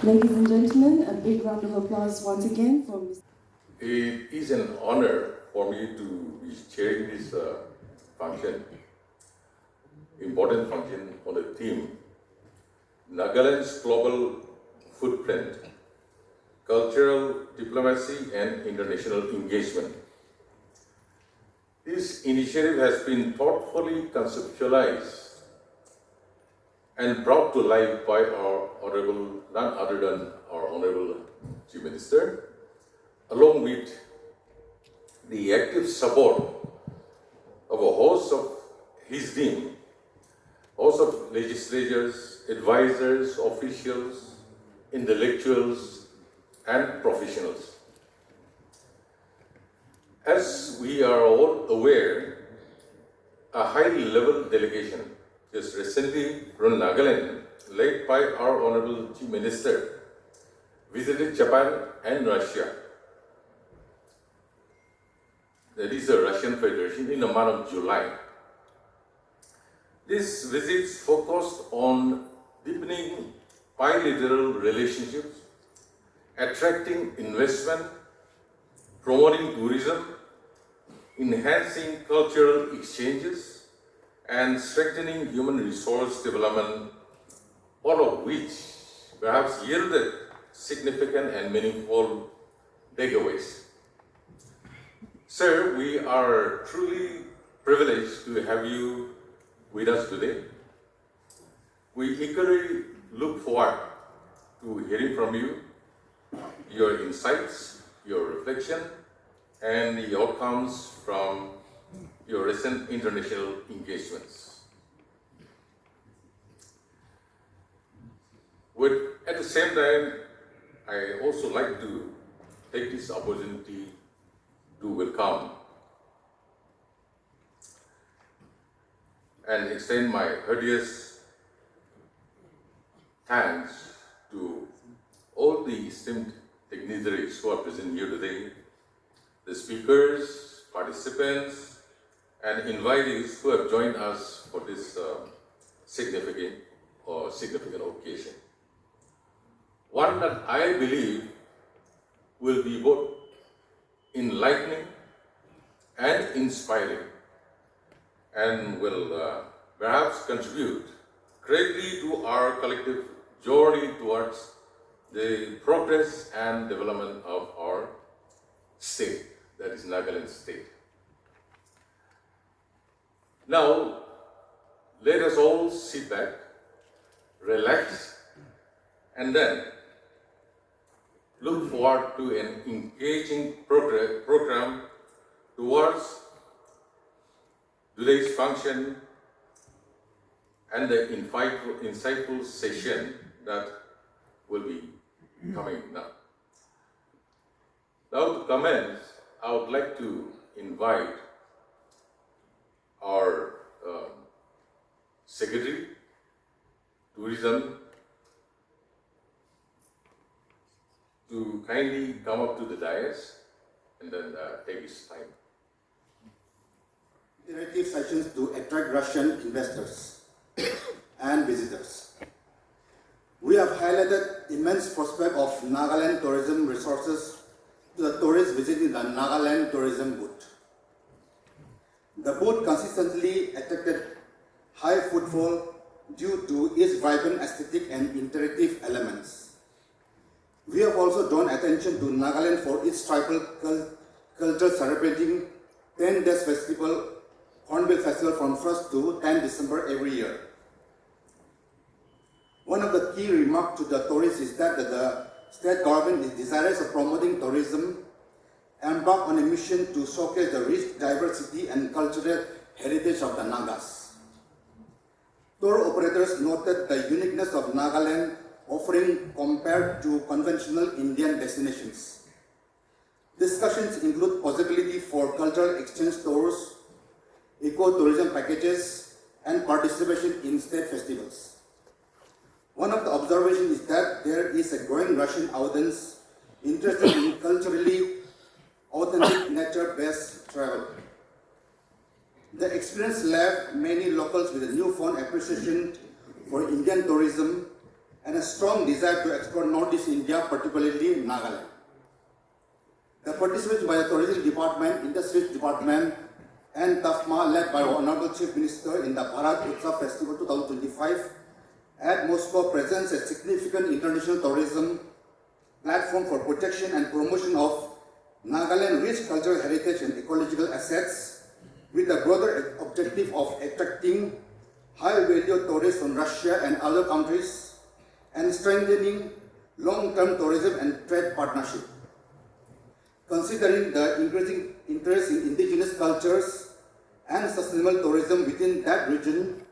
Ladies and gentlemen, a big round of applause once again for Mr. It is an honor for me to be chairing this function, important function on the theme, Nagaland's Global Footprint, Cultural Diplomacy and International Engagement. This initiative has been thoughtfully conceptualized and brought to life by our Honorable, none other than our Honorable Chief Minister, along with the active support of a host of his team, host of legislators, advisors, officials, intellectuals, and professionals. As we are all aware, a high-level delegation just recently from Nagaland, led by our Honorable Chief Minister, visited Japan and Russia. That is the Russian Federation in the month of July. These visits focused on deepening bilateral relationships, attracting investment, promoting tourism, enhancing cultural exchanges, and strengthening human resource development, all of which perhaps yielded significant and meaningful takeaways. Sir, we are truly privileged to have you with us today. We eagerly look forward to hearing from you, your insights, your reflection, and the outcomes from your recent international engagements. At the same time, I also like to take this opportunity to welcome and extend my heartiest thanks to all the esteemed dignitaries who are present here today, the speakers, participants, and invitees who have joined us for this significant occasion. One that I believe will be both enlightening and inspiring, and will perhaps contribute greatly to our collective journey towards the progress and development of our state, that is Nagaland state. Now, let us all sit back, relax, and then look forward to an engaging program towards today's function and the insightful session that will be coming now. Now to commence, I would like to invite our Secretary, Tourism, to kindly come up to the dais and then take his time. Interactive sessions to attract Russian investors and visitors. We have highlighted immense prospect of Nagaland tourism resources to the tourists visiting the Nagaland tourism booth. The booth consistently attracted high footfall due to its vibrant aesthetic and interactive elements. We have also drawn attention to Nagaland for its tribal culture celebrating 10 days festival, Hornbill Festival from 1st to 10 December every year. One of the key remarks to the tourists is that the state government is desirous of promoting tourism, embarked on a mission to showcase the rich diversity and cultural heritage of the Nagas. Tour operators noted the uniqueness of Nagaland offering compared to conventional Indian destinations. Discussions include possibility for cultural exchange tours, eco-tourism packages, and participation in state festivals. One of the observations is that there is a growing Russian audience interested in culturally authentic nature-based travel. The experience left many locals with a newfound appreciation for Indian tourism and a strong desire to explore Northeast India, particularly Nagaland. The participants by the Tourism Department, Industries Department, and TAFMA, led by Honorable Chief Minister in the Bharat Utsav Festival 2025, at Moscow presents a significant international tourism platform for protection and promotion of Nagaland's rich cultural heritage and ecological assets, with the broader objective of attracting high-value tourists from Russia and other countries and strengthening long-term tourism and trade partnership. Considering the increasing interest in indigenous cultures and sustainable tourism within that region,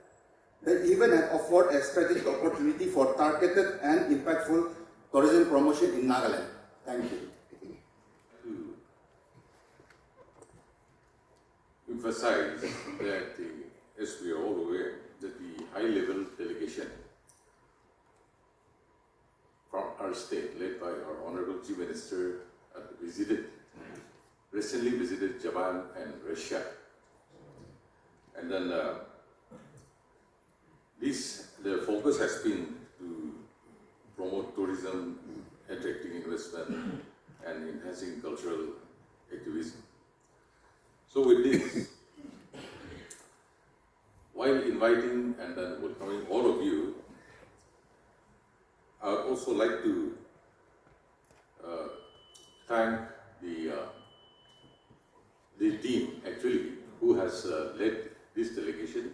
the event has offered a strategic opportunity for targeted and impactful tourism promotion in Nagaland. Thank you. To emphasize that, as we are all aware, that the high-level delegation from our state, led by our Honorable Chief Minister, recently visited Japan and Russia. And then the focus has been to promote tourism, attracting investment, and enhancing cultural activism. So with this, while inviting and then welcoming all of you, I would also like to thank the team actually who has led this delegation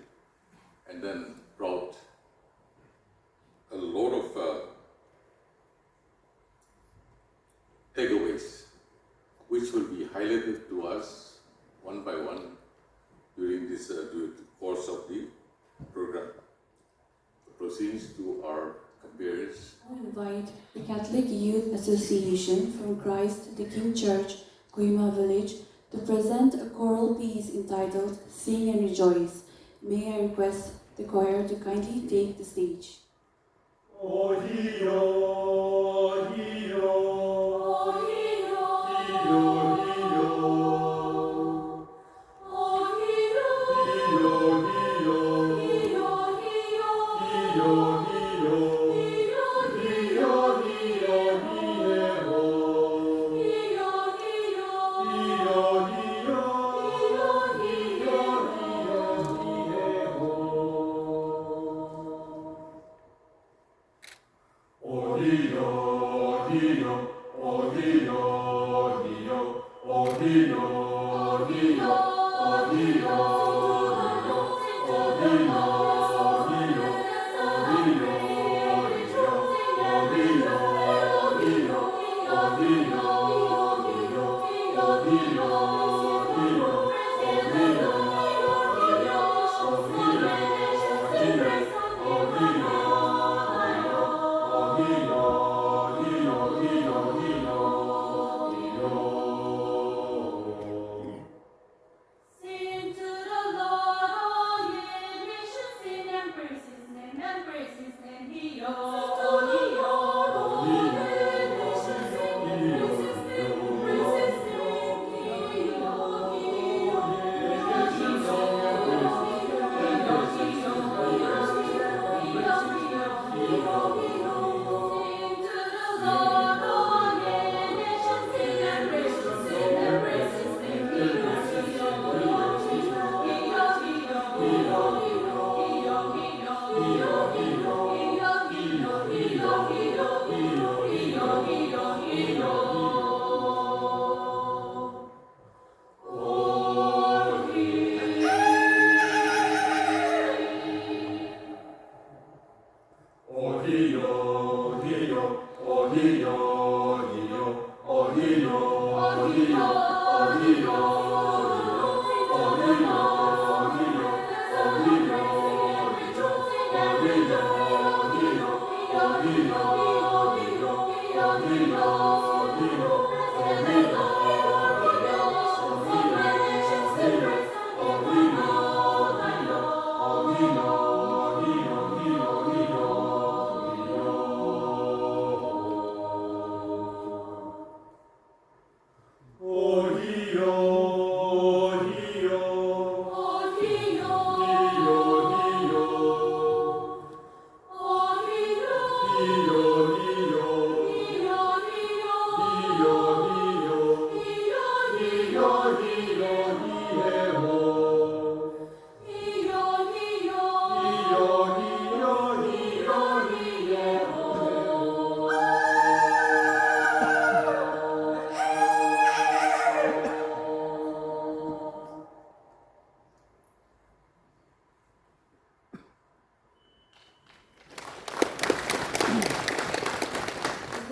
and then brought a lot of takeaways which will be highlighted to us one by one during this during the course of the program. The proceedings to our compares. I invite the Catholic Youth Association from Christ the King Church, Kohima Village, to present a choral piece entitled Sing and Rejoice. May I request the choir to kindly take the stage.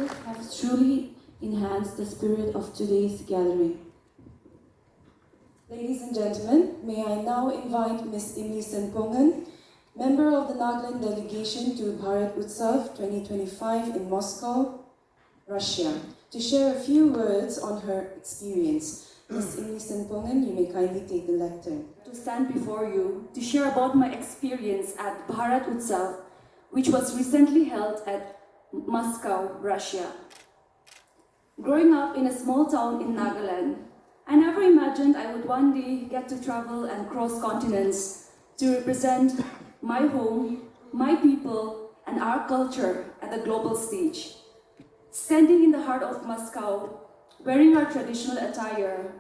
This has truly enhanced the spirit of today's gathering. Ladies and gentlemen, may I now invite Ms. Imli Senpongan, member of the Nagaland Delegation to Bharat Utsav 2025 in Moscow, Russia, to share a few words on her experience. Ms. Imli Senpongan, you may kindly take the lectern. To stand before you to share about my experience at Bharat Utsav, which was recently held at Moscow, Russia. Growing up in a small town in Nagaland, I never imagined I would one day get to travel and cross continents to represent my home, my people, and our culture at the global stage. Standing in the heart of Moscow, wearing our traditional attire,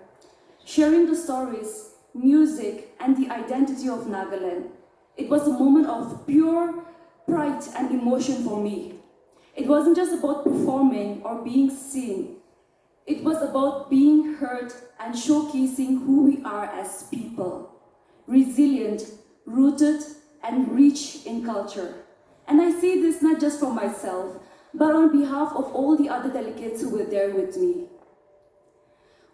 sharing the stories, music, and the identity of Nagaland, it was a moment of pure pride and emotion for me. It wasn't just about performing or being seen. It was about being heard and showcasing who we are as people. Resilient, rooted, and rich in culture. And I say this not just for myself, but on behalf of all the other delegates who were there with me.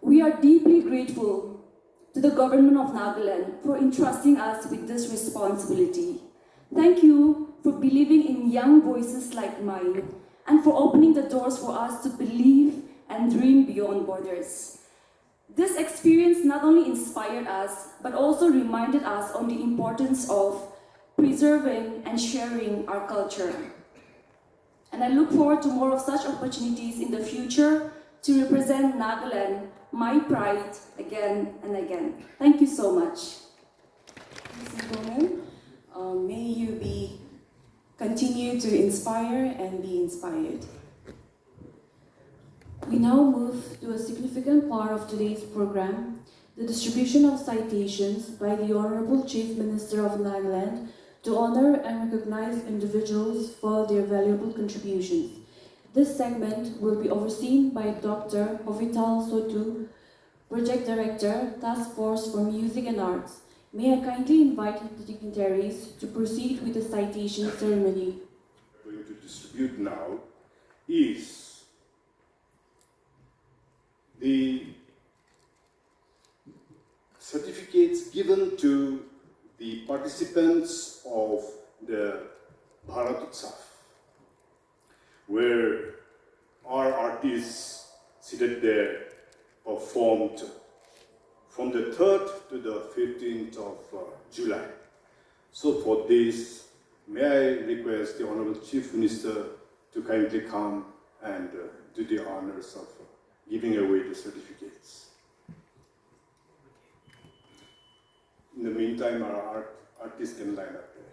We are deeply grateful to the government of Nagaland for entrusting us with this responsibility. Thank you for believing in young voices like mine and for opening the doors for us to believe and dream beyond borders. This experience not only inspired us, but also reminded us on the importance of preserving and sharing our culture. And I look forward to more of such opportunities in the future to represent Nagaland, my pride, again and again. Thank you so much. Ms. Senpongan, may you continue to inspire and be inspired. We now move to a significant part of today's program, the distribution of citations by the Honorable Chief Minister of Nagaland to honor and recognize individuals for their valuable contributions. This segment will be overseen by Dr. Hovital Sotu, Project Director, Task Force for Music and Arts. May I kindly invite the dignitaries to proceed with the citation ceremony. We're going to distribute now is the certificates given to the participants of the Bharat Utsav, where our artists seated there performed from the 3rd to the 15th of July. So for this, may I request the Honorable Chief Minister to kindly come and do the honors of giving away the certificates. In the meantime, our artists can line up there.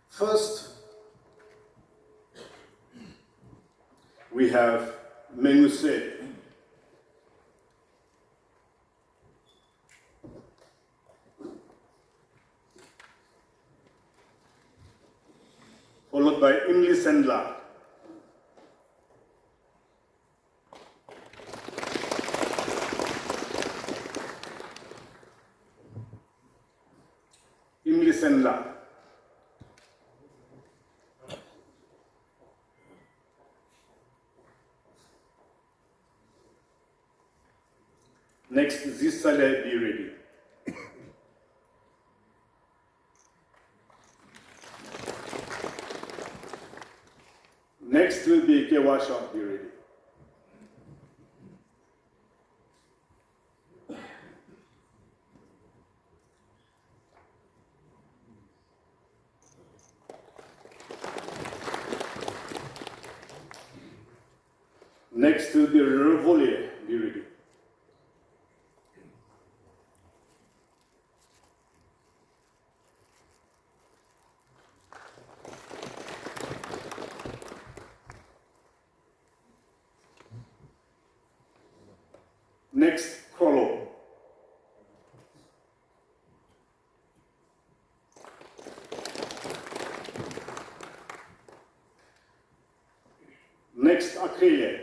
First, we have Menguse. Followed by Imli Sendla. imlisenla. Next, Zisale, be ready. Next will be Kewasha, be ready. Next will be Revolier, be ready. Next, Krolo. Next, Akrile.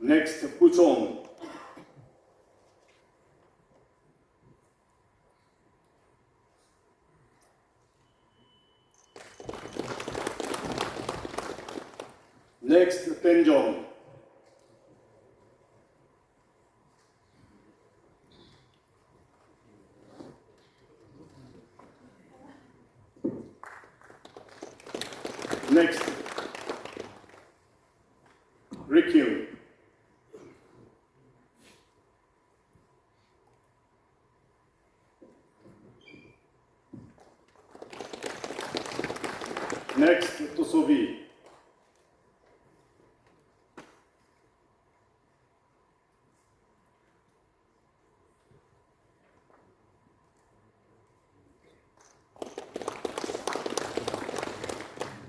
Next, Puchong. Next, Tenjong. Next, Rikyung. Next, Tusovi.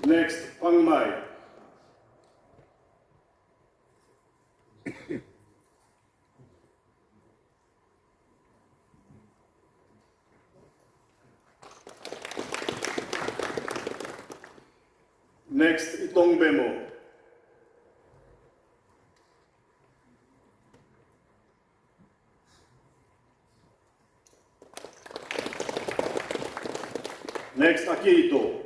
Next, Pangmai. Next, Itongbemo. Next, Akihito.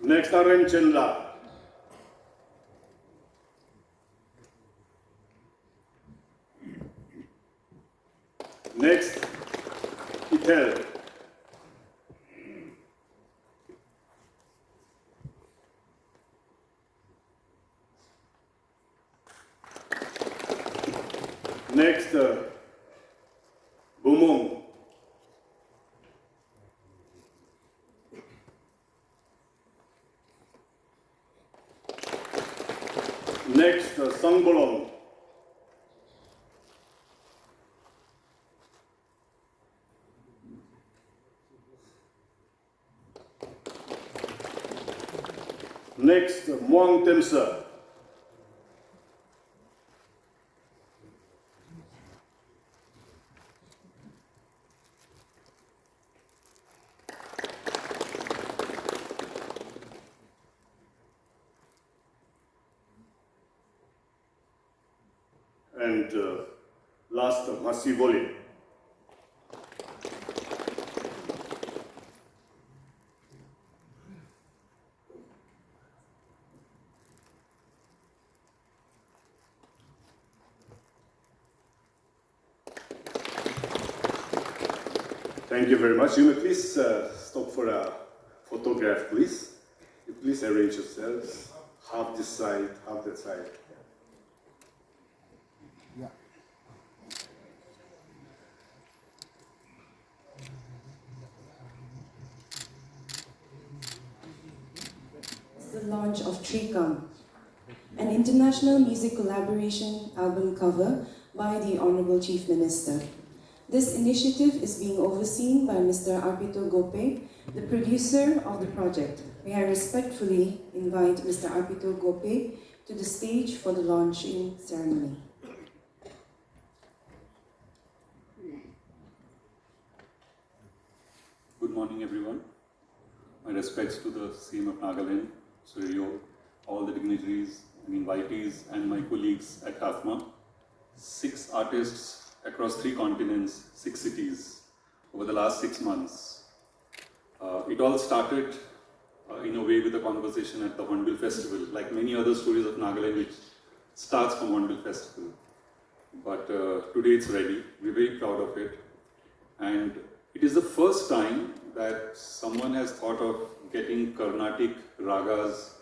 Next, Arenchenla. Next, Itel. Next, Bumong. Next, Sangbolong. Next, Muang Temsa. And last, Masivoli. Thank you very much. You may please stop for a photograph, please. You please arrange yourselves. Half this side, half that side. The launch of Trikam, an international music collaboration album cover by the Honorable Chief Minister. This initiative is being overseen by Mr. Arpito Gope, the producer of the project. May I respectfully invite Mr. Arpito Gope to the stage for the launching ceremony. Good morning, everyone. My respects to the CM of Nagaland, Minister Rio, all the dignitaries and invitees, and my colleagues at Kohima. 6 artists across 3 continents, 6 cities over the last 6 months. It all started in a way with a conversation at the Hornbill Festival, like many other stories of Nagaland, which starts from Hornbill Festival. But today it's ready. We're very proud of it. And it is the first time that someone has thought of getting Carnatic ragas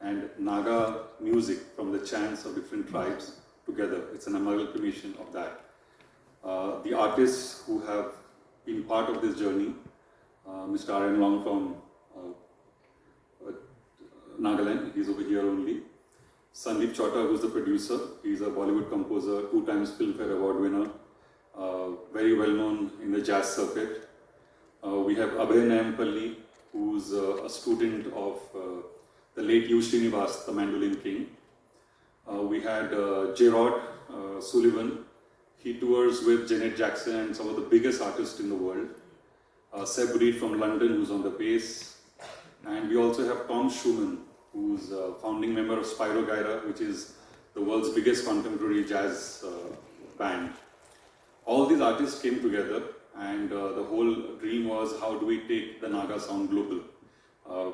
and Naga music from the chants of different tribes together. It's an amalgamation of that. The artists who have been part of this journey, Mr. R.N. Long from Nagaland, he's over here only. Sandeep Chota, who's the producer, he's a Bollywood composer, 2 times Filmfare Award winner, very well known in the jazz circuit. We have Abhay Nayampalli, who's a student of the late U. Srinivas, the mandolin king. We had Gerard Sullivan. He tours with Janet Jackson and some of the biggest artists in the world. Seb Reed from London, who's on the bass. And we also have Tom Schumann, who's a founding member of Spyro Gyra, which is the world's biggest contemporary jazz band. All these artists came together, and the whole dream was, how do we take the Naga sound global? A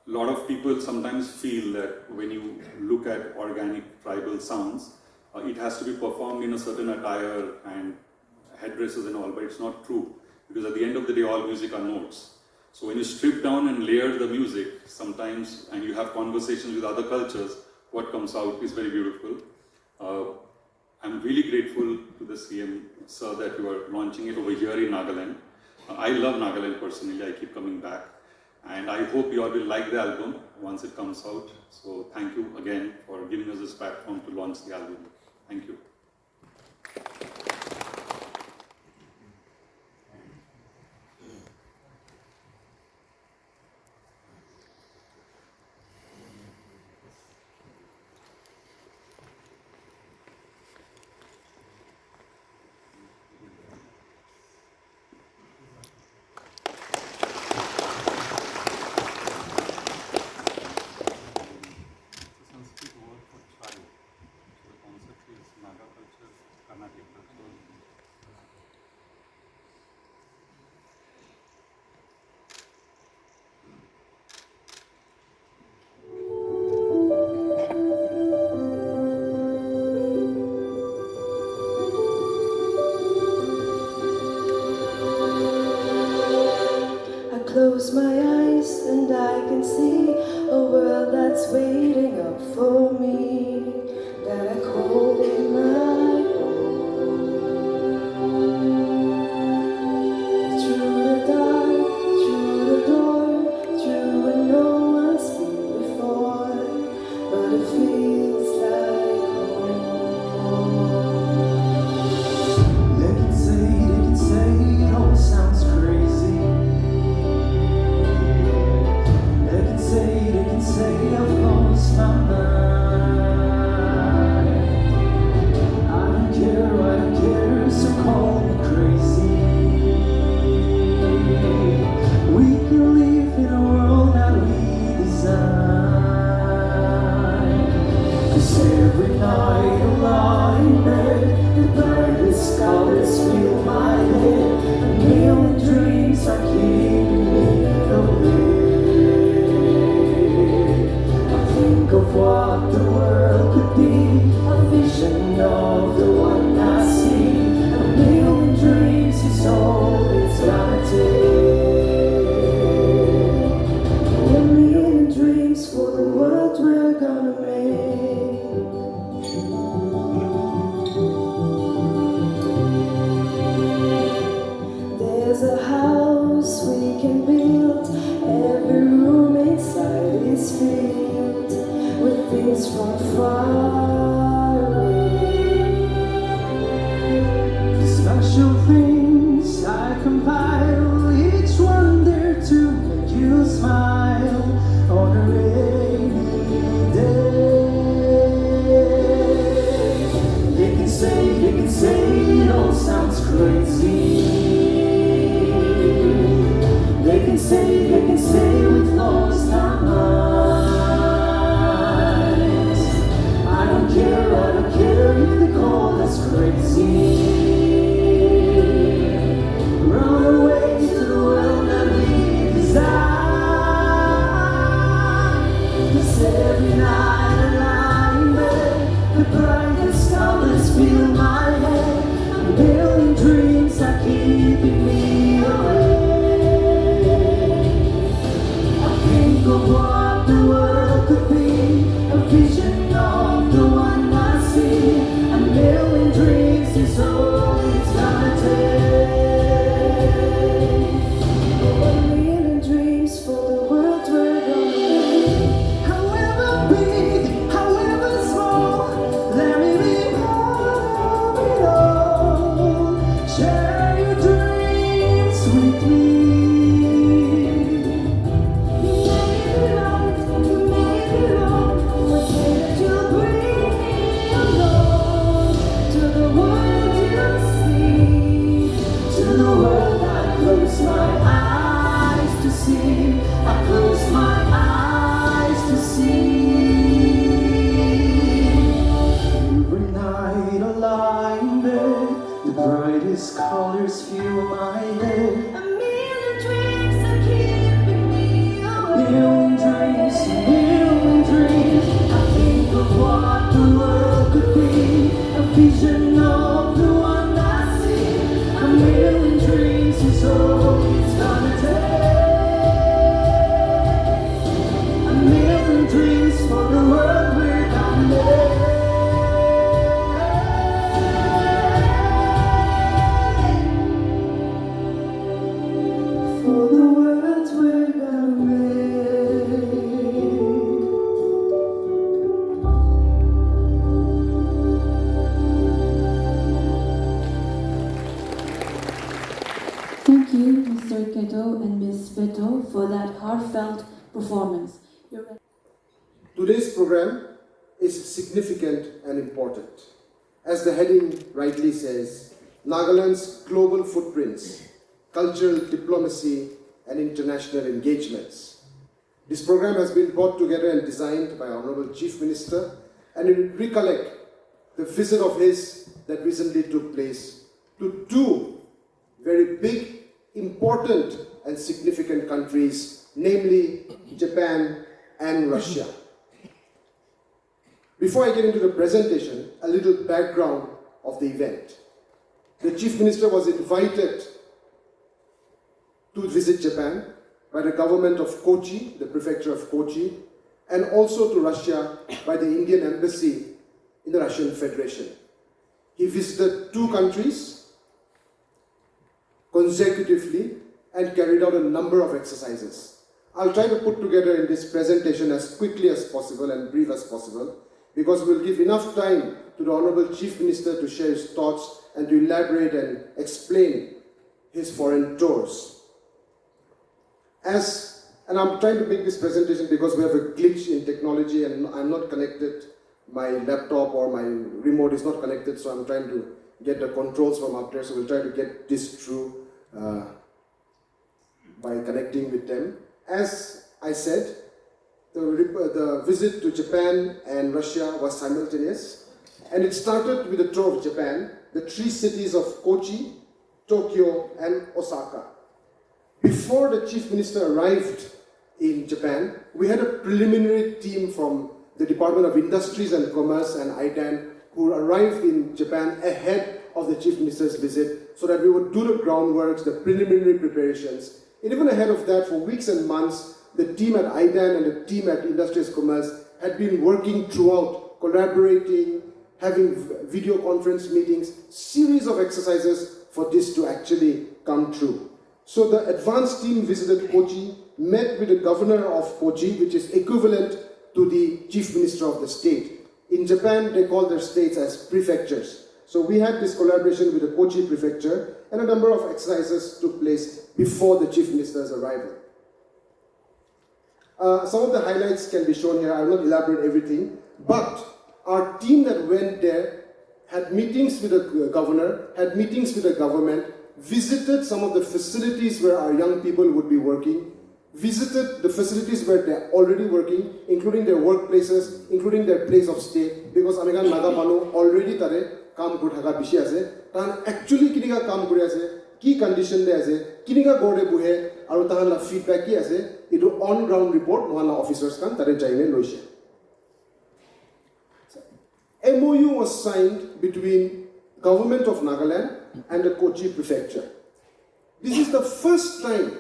lot of people sometimes feel that when you look at organic tribal sounds, it has to be performed in a certain attire and headdresses and all, but it's not true, because at the end of the day, all music are notes. So when you strip down and layer the music, sometimes, and you have conversations with other cultures, what comes out is very beautiful. I'm really grateful to the CM, sir, that you are launching it over here in Nagaland. I love Nagaland personally, I keep coming back. And I hope you all will like the album once it comes out. So thank you again for giving us this platform to launch the album. Thank you. Close my eyes and I can see a world that's waiting up for me, that I call my own. Through the dark, through the door, through where no one's been before, but it feels like home. They can say it all sounds crazy. They can say I've lost my mind. I don't care, so call me crazy. We can live in a world that we design. 'Cause every night I lie in bed, the brightest colors fill my head. A million dreams are keeping me awake. Think of what the world could be, a vision of the one I see. A million dreams is all it's gonna take. A million dreams for the world we're gonna make. There's a house we can build, every room inside is filled with things from far away. The special things I compile, each one there to make you smile on a rainy day. can say we've lost our minds. I don't care if they call us crazy. Run away to the world that we desire. 'Cause every night I lie in bed, the brightest colors fill my head. A million dreams are keeping me awake. I think of what the world could be, a vision of the one I see. A million dreams is all it's gonna take. A million dreams for the world we're gonna make. However big, however small, let me be part of it all. Share your dreams with me. Colors fill my head. A million dreams are keeping me awake. A million dreams, a million dreams. I think of what the world could be, a vision of the one I see. A million dreams is all it's gonna take. A million dreams for the world we're gonna make. For the world we're gonna make. Thank you, Mr. Keto and Ms. Beto, for that heartfelt performance. Today's program is significant and important. As the heading rightly says, Nagaland's global footprints, cultural diplomacy and international engagements. This program has been brought together and designed by Honorable Chief Minister, and it will recollect the visit of his that recently took place to two very big, important and significant countries, namely Japan and Russia. Before I get into the presentation, a little background of the event. The Chief Minister was invited to visit Japan by the government of Kochi, the prefecture of Kochi, and also to Russia by the Indian embassy in the Russian Federation. He visited two countries consecutively and carried out a number of exercises. I'll try to put together in this presentation as quickly as possible and brief as possible, because we'll give enough time to the Honorable Chief Minister to share his thoughts and to elaborate and explain his foreign tours. And I'm trying to make this presentation because we have a glitch in technology and I'm not connected, my laptop or my remote is not connected, so I'm trying to get the controls from up there, so we'll try to get this through by connecting with them. As I said, the visit to Japan and Russia was simultaneous, and it started with a tour of Japan, the three cities of Kochi, Tokyo and Osaka. Before the Chief Minister arrived in Japan, we had a preliminary team from the Department of Industries and Commerce and IDAN who arrived in Japan ahead of the Chief Minister's visit so that we would do the groundwork, the preliminary preparations. And even ahead of that, for weeks and months, the team at IDAN and the team at Industries Commerce had been working throughout, collaborating, having video conference meetings, series of exercises for this to actually come true. So the advanced team visited Kochi, met with the governor of Kochi, which is equivalent to the chief minister of the state. In Japan, they call their states as prefectures. So we had this collaboration with the Kochi prefecture, and a number of exercises took place before the chief minister's arrival. Some of the highlights can be shown here. I will not elaborate everything, but our team that went there had meetings with the governor, had meetings with the government, visited some of the facilities where our young people would be working, visited the facilities where they're already working, including their workplaces, including their place of stay, because American Naga Manu already tare काम कर थका बिशी आसे तान actually किनिका काम करे आसे की condition दे आसे किनिका गोडे बुहे আৰু तान ला फीडबैक की आसे इटु ऑन ग्राउंड रिपोर्ट मोहला ऑफिसर्स कान तारे जाइने लोइसे MOU was signed between government of Nagaland and the Kochi prefecture. This is the first time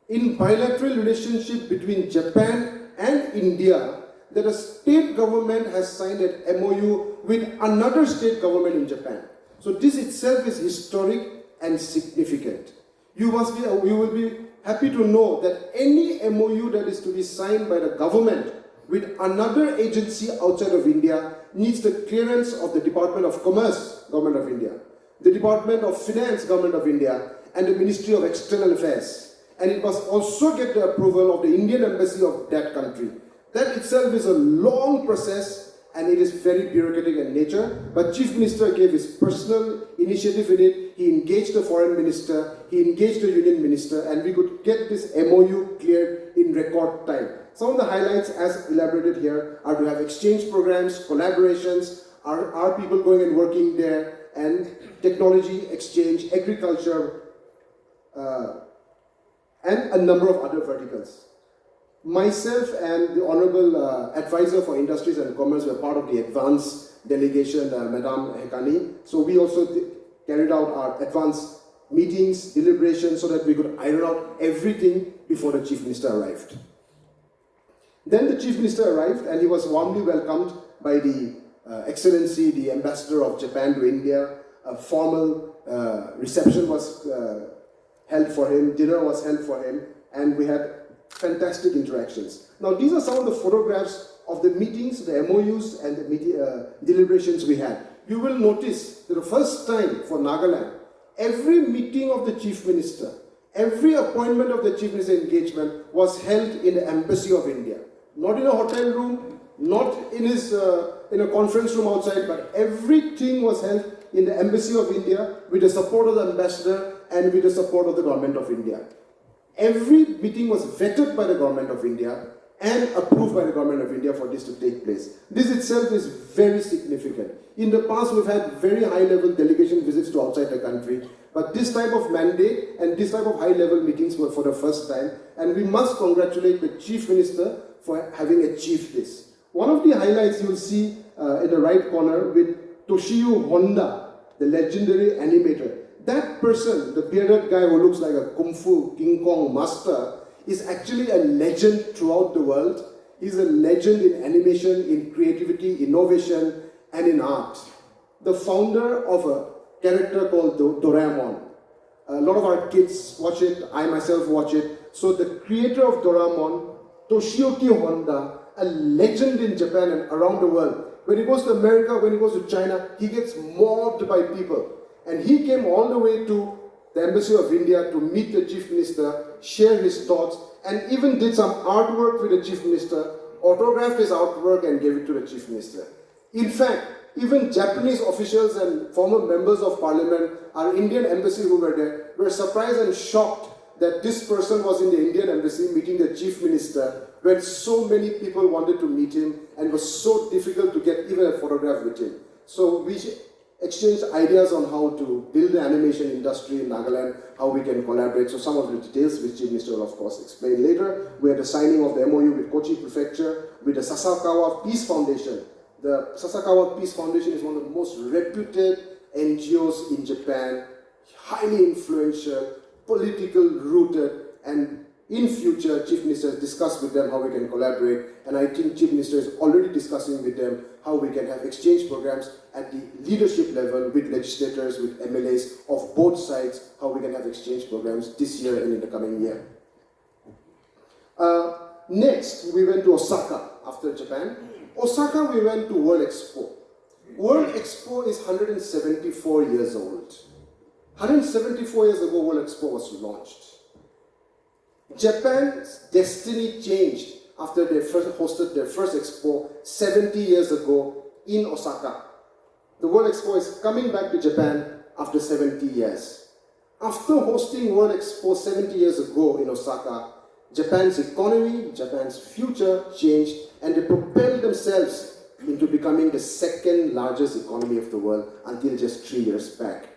in bilateral relationship between Japan and India that a state government has signed an MOU with another state government in Japan. So this itself is historic and significant. You will be happy to know that any MOU that is to be signed by the government with another agency outside of India needs the clearance of the Department of Commerce, Government of India, the Department of Finance, Government of India, and the Ministry of External Affairs. And it must also get the approval of the Indian Embassy of that country. That itself is a long process and it is very bureaucratic in nature, but Chief Minister gave his personal initiative in it. He engaged the Foreign Minister, he engaged the Union Minister, and we could get this MOU cleared in record time. Some of the highlights as elaborated here are to have exchange programs, collaborations, are people going and working there, and technology exchange, agriculture, and a number of other verticals. Myself and the Honorable Advisor for Industries and Commerce were part of the advanced delegation, Madame Hekani. So we also carried out our advanced meetings, deliberations, so that we could iron out everything before the Chief Minister arrived. Then the Chief Minister arrived and he was warmly welcomed by the Excellency, the Ambassador of Japan to India. A formal reception was held for him, dinner was held for him, and we had fantastic interactions. Now these are some of the photographs of the meetings, the MOUs and the deliberations we had. You will notice that the first time for Nagaland, every meeting of the Chief Minister, every appointment of the Chief Minister engagement was held in the Embassy of India. Not in a hotel room, not in his in a conference room outside, but everything was held in the Embassy of India with the support of the ambassador and with the support of the Government of India. Every meeting was vetted by the Government of India and approved by the Government of India for this to take place. This itself is very significant. In the past, we've had very high-level delegation visits to outside the country, but this type of mandate and this type of high-level meetings were for the first time, and we must congratulate the Chief Minister for having achieved this. One of the highlights you'll see in the right corner with Toshio Honda, the legendary animator. That person, the bearded guy who looks like a Kung Fu King Kong master, is actually a legend throughout the world. He's a legend in animation, in creativity, innovation, and in art. The founder of a character called Doraemon. A lot of our kids watch it, I myself watch it. So the creator of Doraemon, Toshio Honda, a legend in Japan and around the world. When he goes to America, when he goes to China, he gets mobbed by people. And he came all the way to the Embassy of India to meet the Chief Minister, share his thoughts, and even did some artwork with the Chief Minister, autographed his artwork and gave it to the Chief Minister. In fact, even Japanese officials and former members of parliament, our Indian embassy who were there, were surprised and shocked that this person was in the Indian embassy meeting the Chief Minister when so many people wanted to meet him and it was so difficult to get even a photograph with him. So we exchanged ideas on how to build the animation industry in Nagaland, how we can collaborate. So some of the details which Chief Minister will of course explain later. We had the signing of the MOU with Kochi Prefecture, with the Sasakawa Peace Foundation. The Sasakawa Peace Foundation is one of the most reputed NGOs in Japan, highly influential, political rooted, and in future, Chief Minister has discussed with them how we can collaborate, and I think Chief Minister is already discussing with them how we can have exchange programs at the leadership level with legislators, with MLAs of both sides, how we can have exchange programs this year and in the coming year. Next, we went to Osaka after Japan. Osaka, we went to World Expo. World Expo is 174 years old. 174 years ago, World Expo was launched. Japan's destiny changed after they first hosted their first expo 70 years ago in Osaka. The World Expo is coming back to Japan after 70 years. After hosting World Expo 70 years ago in Osaka, Japan's economy, Japan's future changed, and they propelled themselves into becoming the second largest economy of the world until just 3 years back.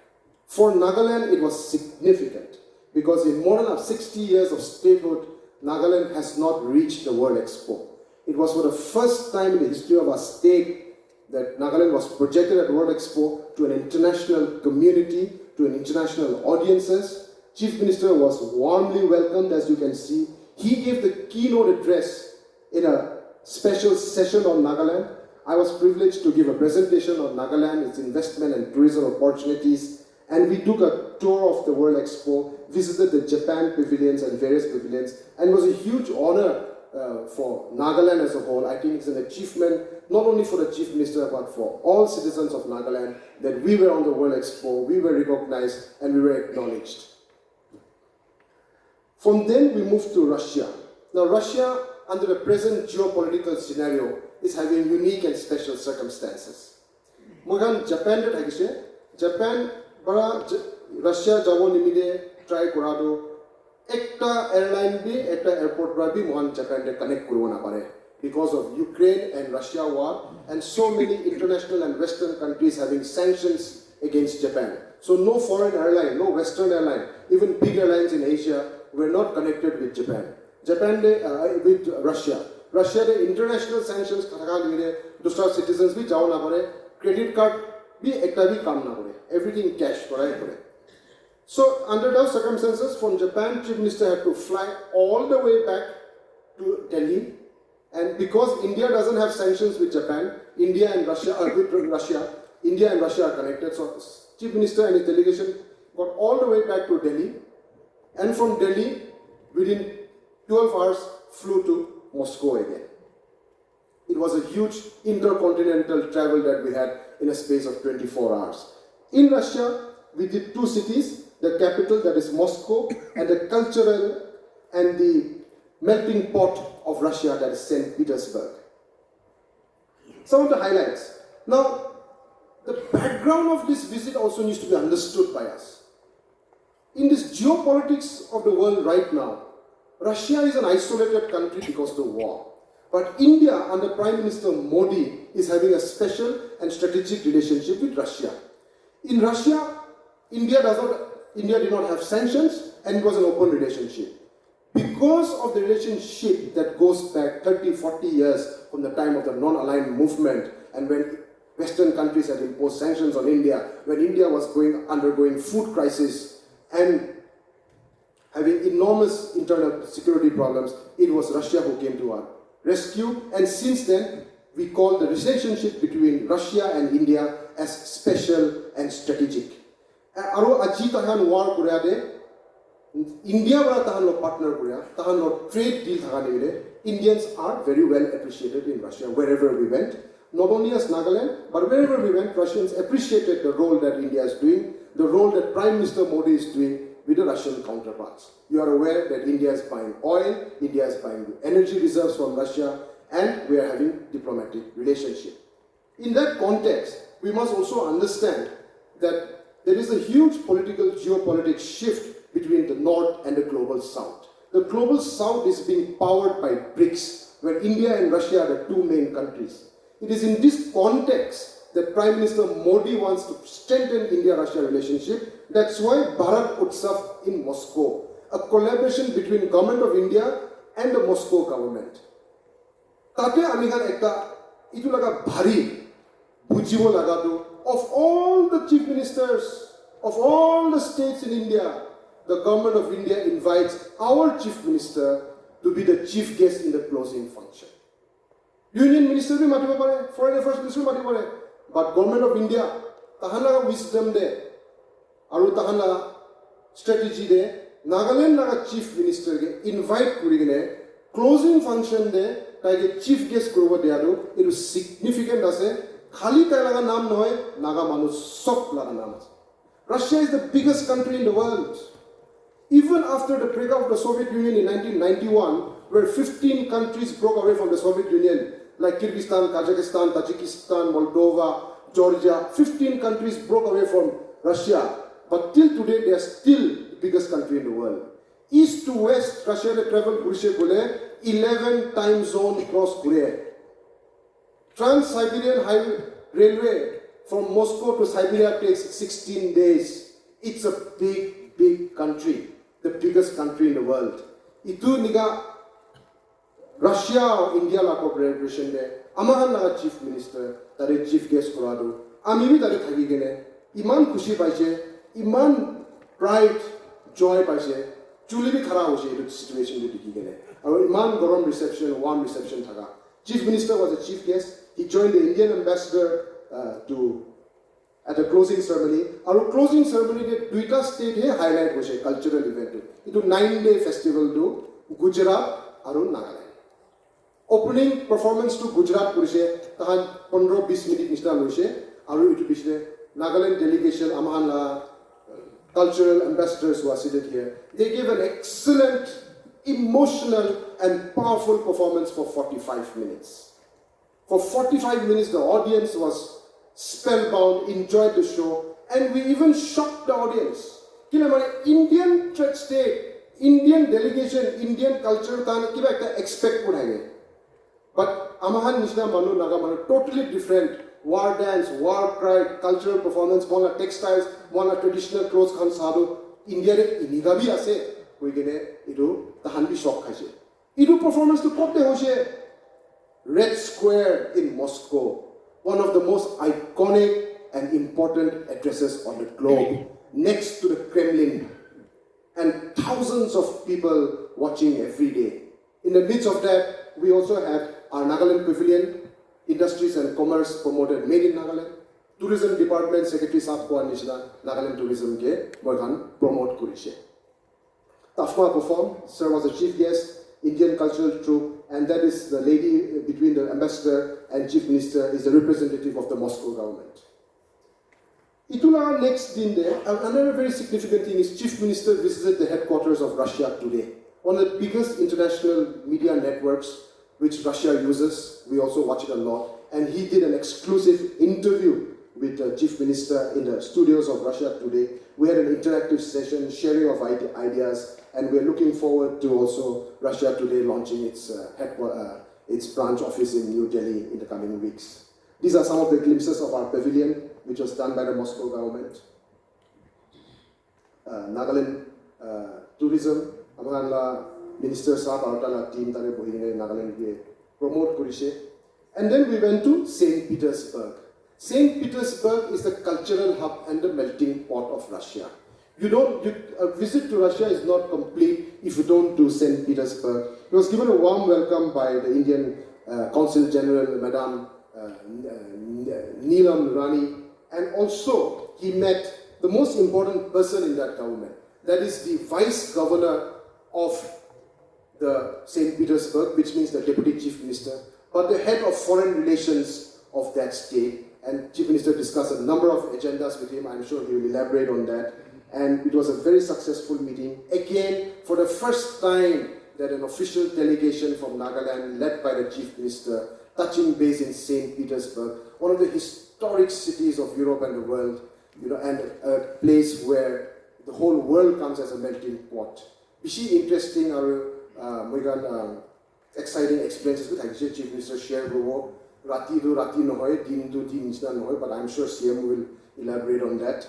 For Nagaland, it was significant because in more than 60 years of statehood, Nagaland has not reached the World Expo. It was for the first time in the history of our state that Nagaland was projected at World Expo to an international community, to an international audiences. Chief Minister was warmly welcomed, as you can see. He gave the keynote address in a special session on Nagaland. I was privileged to give a presentation on Nagaland, its investment and tourism opportunities, and we took a tour of the World Expo, visited the Japan pavilions and various pavilions, and it was a huge honor for Nagaland as a whole. I think it's an achievement, not only for the Chief Minister, but for all citizens of Nagaland, that we were on the World Expo, we were recognized, and we were acknowledged. From then, we moved to Russia. Now, Russia, under the present geopolitical scenario, is having unique and special circumstances. Mogan Japan did actually. Japan, bara Russia jabo nimide try korado. Ekta airline bi, ekta airport bra bi mohan Japan de connect kuro na pare because of Ukraine and Russia war, and so many international and Western countries having sanctions against Japan. So no foreign airline, no Western airline, even big airlines in Asia were not connected with Japan. Japan with Russia. Russia the international sanctions khaka nimide dusra citizens bi jao na pare, credit card bi ekta bi kam na pare, everything cash korai pare. So under those circumstances, from Japan, Chief Minister had to fly all the way back to Delhi, and because India doesn't have sanctions with Japan, India and Russia are connected. So Chief Minister and his delegation got all the way back to Delhi, and from Delhi, within 12 hours, flew to Moscow again. It was a huge intercontinental travel that we had in a space of 24 hours. In Russia, we did two cities, the capital, that is Moscow, and the cultural and the melting pot of Russia, that is St. Petersburg. Some of the highlights. Now, the background of this visit also needs to be understood by us. In this geopolitics of the world right now, Russia is an isolated country because of the war. But India, under Prime Minister Modi, is having a special and strategic relationship with Russia. In Russia, India did not have sanctions, and it was an open relationship. Because of the relationship that goes back 30, 40 years from the time of the non-aligned movement, and when Western countries had imposed sanctions on India, when India was undergoing food crisis and having enormous internal security problems, it was Russia who came to our rescue. And since then, we call the relationship between Russia and India as special and strategic. Aro aji tahan war kurea de India bara tahan lo partner kurea, tahan lo trade deal thakani de, Indians are very well appreciated in Russia wherever we went. Not only as Nagaland, but wherever we went, Russians appreciated the role that India is doing, the role that Prime Minister Modi is doing with the Russian counterparts. You are aware that India is buying oil, India is buying energy reserves from Russia, and we are having diplomatic relationship. In that context, we must also understand that there is a huge political geopolitics shift between the North and the Global South. The Global South is being powered by BRICS, where India and Russia are the two main countries. It is in this context that Prime Minister Modi wants to strengthen India-Russia relationship. That's why Bharat Utsav in Moscow, a collaboration between Government of India and the Moscow government. Tate amikan ekta itu laga bhari bujibo lagado. Of all the chief ministers of all the states in India, the Government of India invites our chief minister to be the chief guest in the closing function. Union Minister bhi matibo pare, Foreign Affairs Minister bhi matibo pare, but Government of India tahana wisdom de aru tahana strategy de Nagaland naga chief minister ge invite kurigine closing function de taige chief guest kurobo deado, it is significant ase. Khali tai laga naam noy, Naga manu sok laga naam ase. Russia is the biggest country in the world. Even after the breakup of the Soviet Union in 1991, where 15 countries broke away from the Soviet Union, like Kyrgyzstan, Kazakhstan, Tajikistan, Moldova, Georgia, 15 countries broke away from Russia. but till today they are still the biggest country in the world. East to west, Russia travel kurise bole 11 time zone cross kure. Trans-Siberian Railway from Moscow to Siberia takes 16 days. It's a big, big country, the biggest country in the world. Itu niga Russia or India la cooperation de amahan naga chief minister, tare chief guest korado. Ami bi tare thagi gene. Iman khushi paise, iman pride, joy paise. Chuli bi khara hoise etu situation de dikhi gene. Aru iman gorom reception, warm reception thaga. Chief minister was a chief guest. He joined the Indian ambassador at a closing ceremony. Our closing ceremony de duita state he highlight hoise cultural event. Itu 9-day festival do Gujarat aru Nagaland. Opening performance to Gujarat kurise tahan 15-20 minute nishna loise aru itu bisne Nagaland delegation amahan la cultural ambassadors who are seated here. They gave an excellent, emotional and powerful performance for 45 minutes. For 45 minutes the audience was spellbound, enjoyed the show, and we even shocked the audience. Indian church state, Indian delegation, Indian culture expect but amahan nishna manu naga manu totally different. War dance, war cry, cultural performance, mona textiles, mona traditional clothes khan sadu. India re iniga bhi ase. Koi gene idu tahan bi shock khaise. Idu performance to kote hoise Red Square in Moscow, one of the most iconic and important addresses on the globe, next to the Kremlin, and thousands of people watching every day. In the midst of that, we also had our Nagaland Pavilion, Industries and Commerce promoted Made in Nagaland, Tourism Department Secretary Saab Kuan Nishna, Nagaland Tourism ke Moikan promote Kurishe. Tafma performed, Sir was a chief guest, Indian cultural troupe, and that is the lady between the ambassador and chief minister is the representative of the Moscow government. Itula next din there, another very significant thing is chief minister visited the headquarters of Russia Today, one of the biggest international media networks which Russia uses. We also watch it a lot, and he did an exclusive interview with the chief minister in the studios of Russia Today. We had an interactive session, sharing of ideas, and we're looking forward to also Russia Today launching its branch office in New Delhi in the coming weeks. These are some of the glimpses of our pavilion, which was done by the Moscow government. Nagaland tourism, Amahanla Minister Saab Artala team tare bohine Nagaland we promote kurishe. And then we went to St. Petersburg. St. Petersburg is the cultural hub and the melting pot of Russia. A visit to Russia is not complete if you don't do St. Petersburg. He was given a warm welcome by the Indian Consul General, Madame Neelam Rani, and also he met the most important person in that government. That is the Vice Governor of the St. Petersburg, which means the Deputy Chief Minister, but the head of foreign relations of that state. And Chief Minister discussed a number of agendas with him. I'm sure he will elaborate on that. And it was a very successful meeting. Again, for the first time that an official delegation from Nagaland, led by the Chief Minister, touching base in St. Petersburg, one of the historic cities of Europe and the world, and a place where the whole world comes as a melting pot. Bishi interesting exciting experiences with Chief Minister share Govo. Rati nohoy, din nishna nohoy, but I'm sure CM will elaborate on that.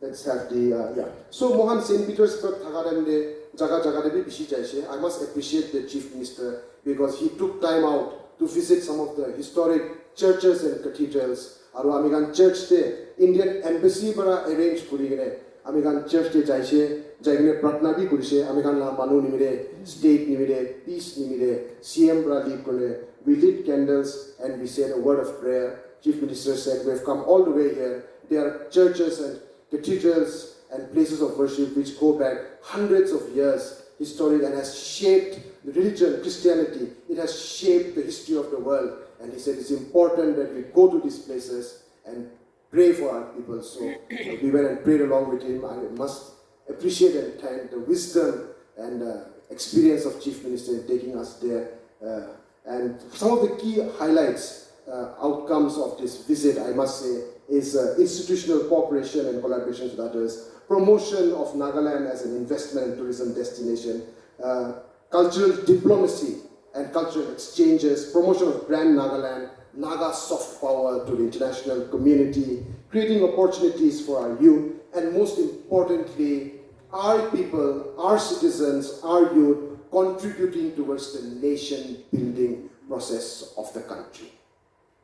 Let's have the So Mohan St. Petersburg Thagarande Jaga Devi Bishi Jaishe. I must appreciate the Chief Minister because he took time out to visit some of the historic churches and cathedrals. Aru amigan church te Indian embassy bara arrange kurigene. Amigan church te jaishe jaigene pratna bi kurise. Amigan la manu nimire, state nimire, peace nimire, CM bara lead kone. We lit candles and we said a word of prayer. Chief Minister said, we have come all the way here. There are churches and cathedrals and places of worship which go back hundreds of years, historic, and has shaped the religion, Christianity. It has shaped the history of the world. And he said it's important that we go to these places and pray for our people. So we went and prayed along with him. I must appreciate and thank the wisdom and experience of Chief Minister in taking us there. And some of the key highlights outcomes of this visit, I must say, is institutional cooperation and collaboration with others, promotion of Nagaland as an investment and tourism destination, cultural diplomacy and cultural exchanges, promotion of brand Nagaland, Naga soft power to the international community, creating opportunities for our youth, and most importantly, our people, our citizens, our youth, contributing towards the nation-building process of the country.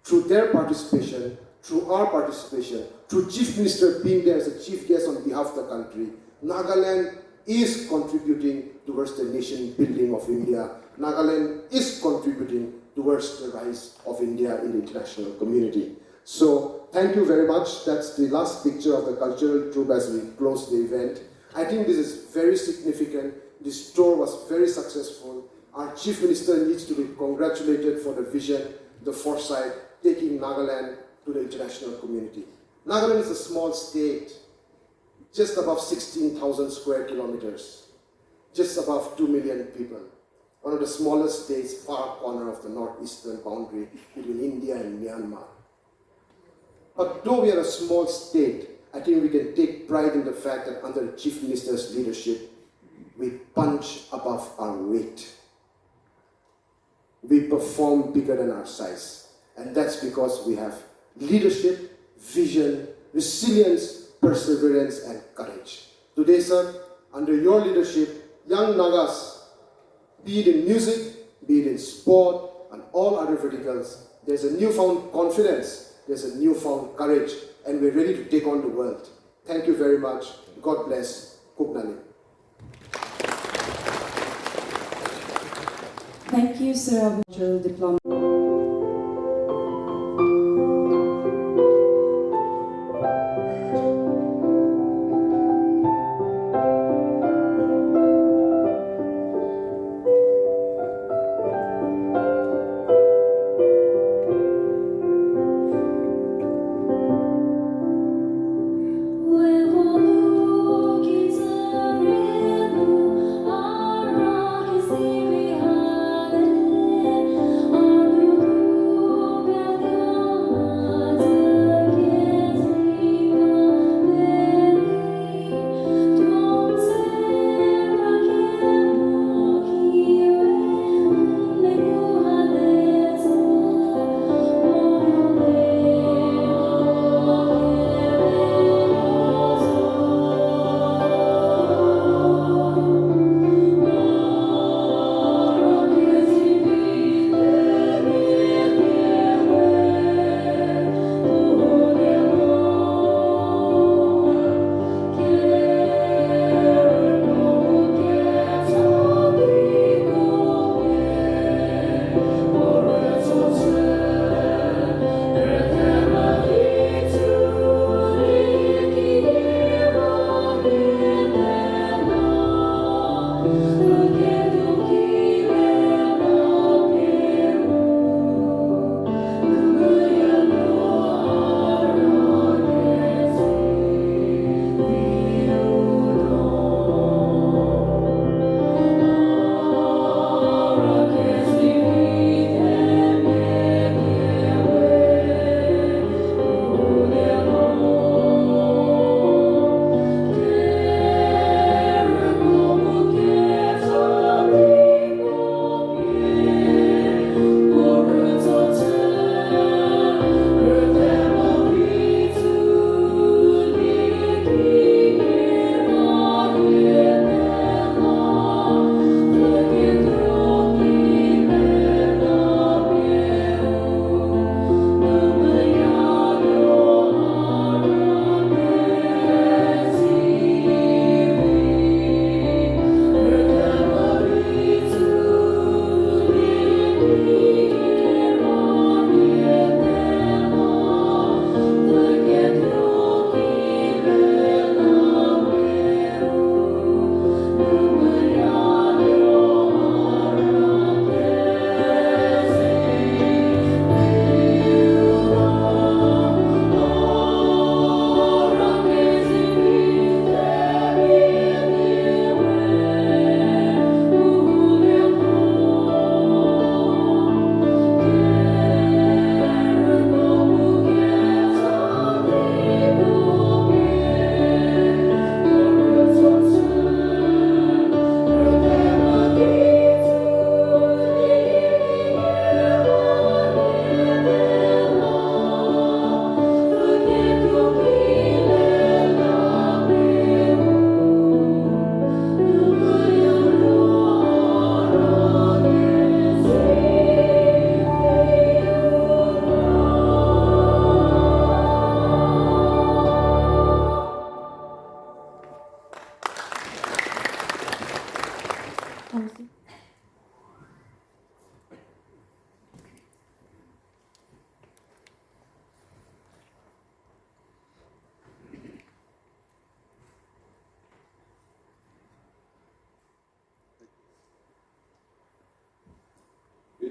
Through their participation, through our participation, through Chief Minister being there as a chief guest on behalf of the country, Nagaland is contributing towards the nation-building of India. Nagaland is contributing towards the rise of India in the international community. So, thank you very much. That's the last picture of the cultural troupe as we close the event. I think this is very significant. This tour was very successful. Our Chief Minister needs to be congratulated for the vision, the foresight, taking Nagaland to the international community. Nagaland is a small state, just above 16,000 square kilometers, just above 2 million people. One of the smallest states, far corner of the northeastern boundary between India and Myanmar. But though we are a small state, I think we can take pride in the fact that under the Chief Minister's leadership, we punch above our weight. We perform bigger than our size. And that's because we have leadership, vision, resilience, perseverance, and courage. Today, sir, under your leadership, young Nagas, be it in music, be it in sport, and all other verticals, there's a newfound confidence, there's a newfound courage, and we're ready to take on the world. Thank you very much. God bless. Kugnani. Thank you, Sir Cultural Diplomat. Thank you.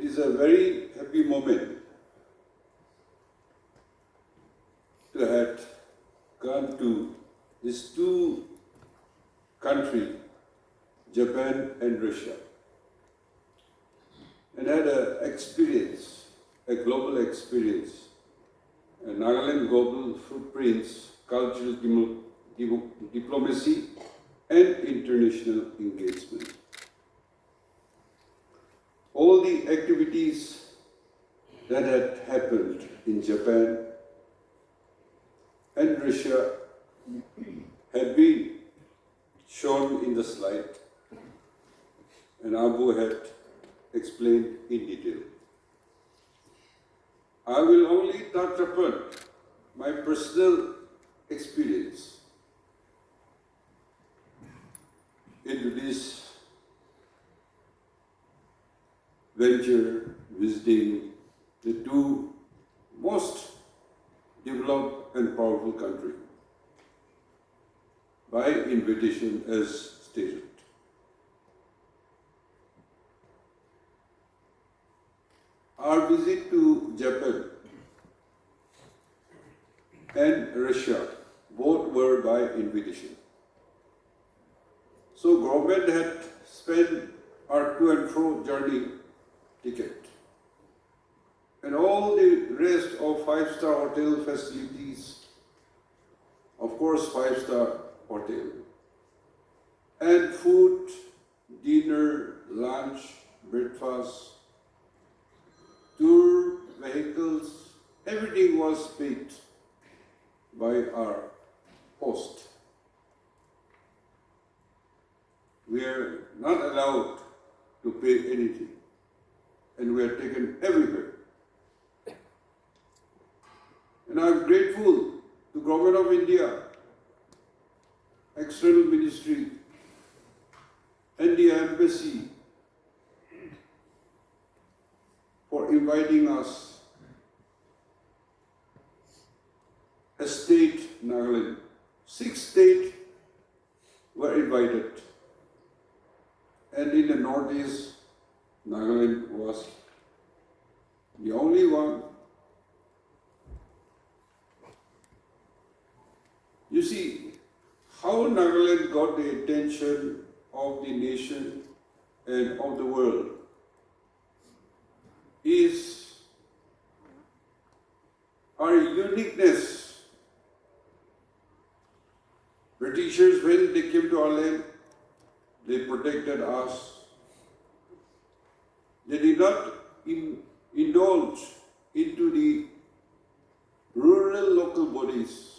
is a very happy moment to have come to these two countries, Japan and Russia, and had an experience, a global experience, a Nagaland global footprints, cultural diplomacy, and international engagement. All the activities that had happened in Japan and Russia had been shown in the slide, and Abu had explained in detail. I will only touch upon my personal experience into this venture, visiting the two most developed and powerful countries by invitation as stated. Our visit to Japan and Russia both were by invitation. So government had spent our to and fro journey ticket and all the rest of five-star hotel facilities, of course five-star hotel, and food, dinner, lunch, breakfast, tour, vehicles, everything was paid by our host. We are not allowed to pay anything, and we are taken everywhere. And I am grateful to Government of India, External Ministry, and the Embassy for inviting us as state Nagaland. 6 states were invited, and in the Northeast, Nagaland was the only one. You see, how Nagaland got the attention of the nation and of the world is our uniqueness. Britishers, when they came to our land, they protected us. They did not indulge into the rural local bodies.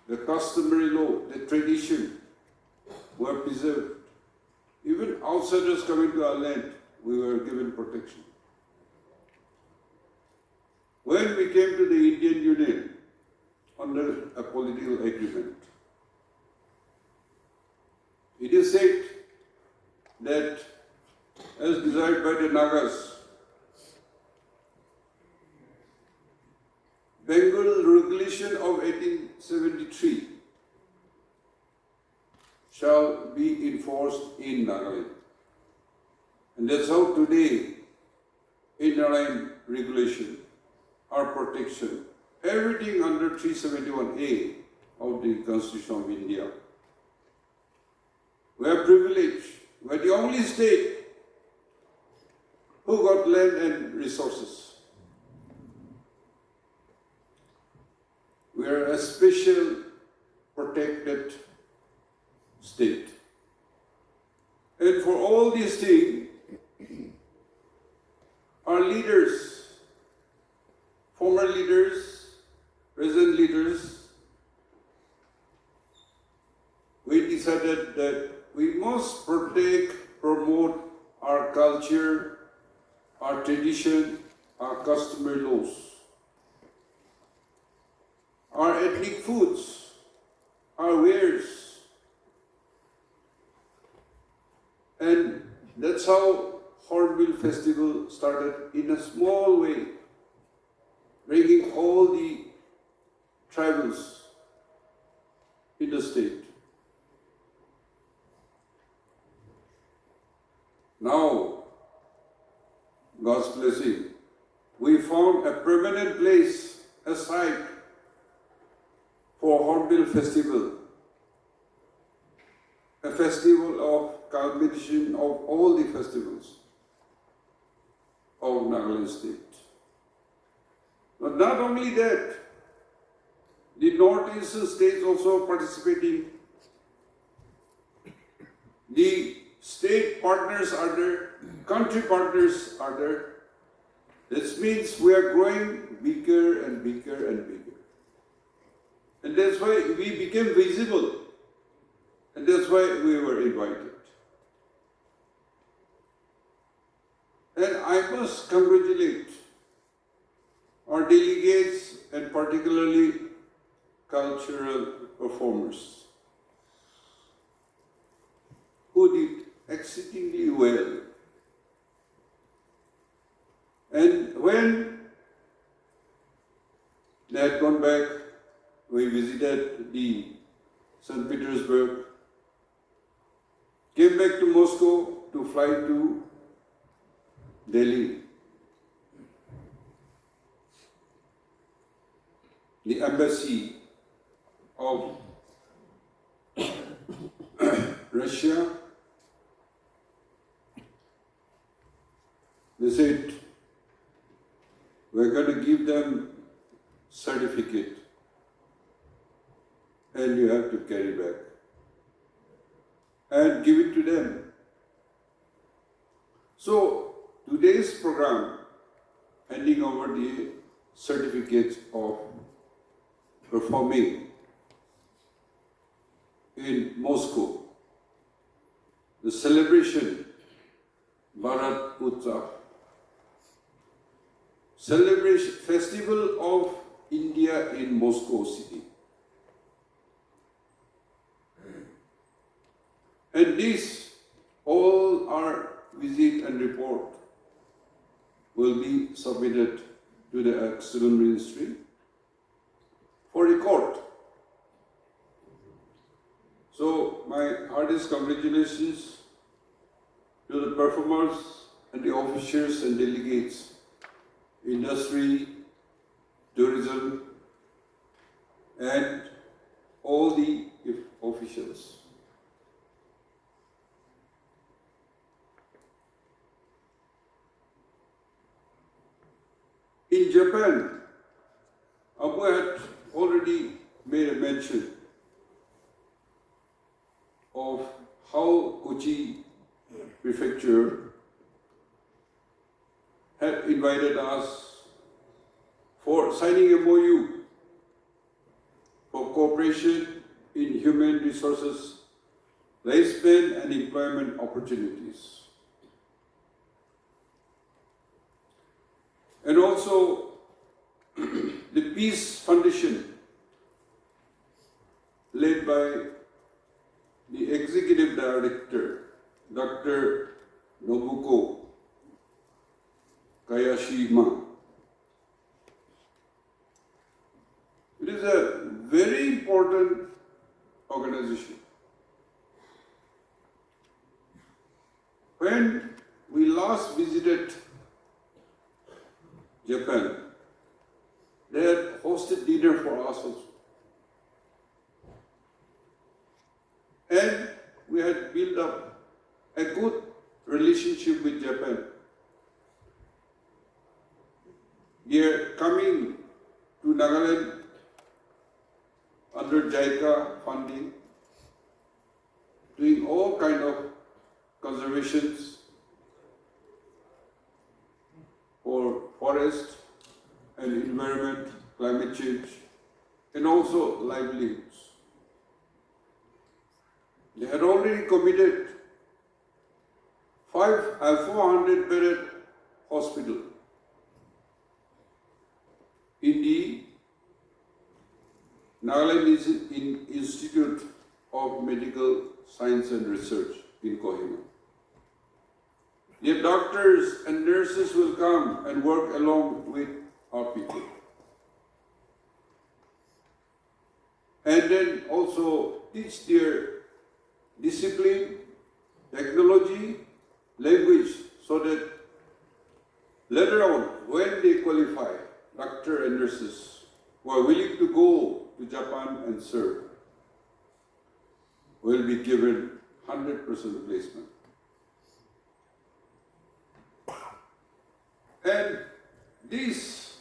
The customary law, the tradition were preserved. Even outsiders coming to our land, we were given protection. When we came to the Indian Union under a political agreement, it is said that as desired by the Nagas, Bengal Regulation of 1873 shall be enforced in Nagaland. And that's how today, in Nagaland regulation, our protection, everything under 371A of the Constitution of India. We are privileged. We are the only state who got land and resources. We are a special protected state. And for all these things, our leaders, former leaders, present leaders, we decided that we must protect, promote our culture, our tradition, our customary laws, our ethnic foods, our wares. And that's how Hornbill Festival started in a small way, bringing all the tribals in the state. Now, God's blessing, we found a permanent place, a site for Hornbill Festival, a festival of culmination of all the festivals of Nagaland state. But not only that, the northeastern states also participating. The state partners are there, country partners are there. This means we are growing bigger and bigger and bigger. And that's why we became visible. And that's why we were invited. And I must congratulate our delegates and particularly cultural performers who did exceedingly well. And when they had gone back, we visited the St. Petersburg, came back to Moscow to fly to Delhi. The embassy of Russia, they said, we're going to give them certificate and you have to carry back and give it to them. So today's program, handing over the certificate of performing in Moscow, the celebration Bharat Utsav, celebration festival of India in Moscow city. And this, all our visit and report will be submitted to the External Ministry for record. So my heartiest congratulations to the performers and the officials and delegates, industry, tourism, and all the officials. In Japan, Abu had already made a mention of how Kochi Prefecture had invited us for signing a MOU for cooperation in human resources, placement and employment opportunities. And also the Peace Foundation, led by the Executive Director, Dr. Nobuko Kayashima. It is a very important organization. When we last visited Japan, they had hosted dinner for us also. And we had built up a good relationship with Japan. They are coming to Nagaland under JICA funding, doing all kind of conservations for forest and environment, climate change, and also livelihoods. They had already committed 400-bedded hospital in the Nagaland Institute of Medical Science and Research in Kohima. Their doctors and nurses will come and work along with our people. And then also teach their discipline, technology, language, so that Later on, when they qualify, doctor and nurses who are willing to go to Japan and serve will be given 100% placement. And this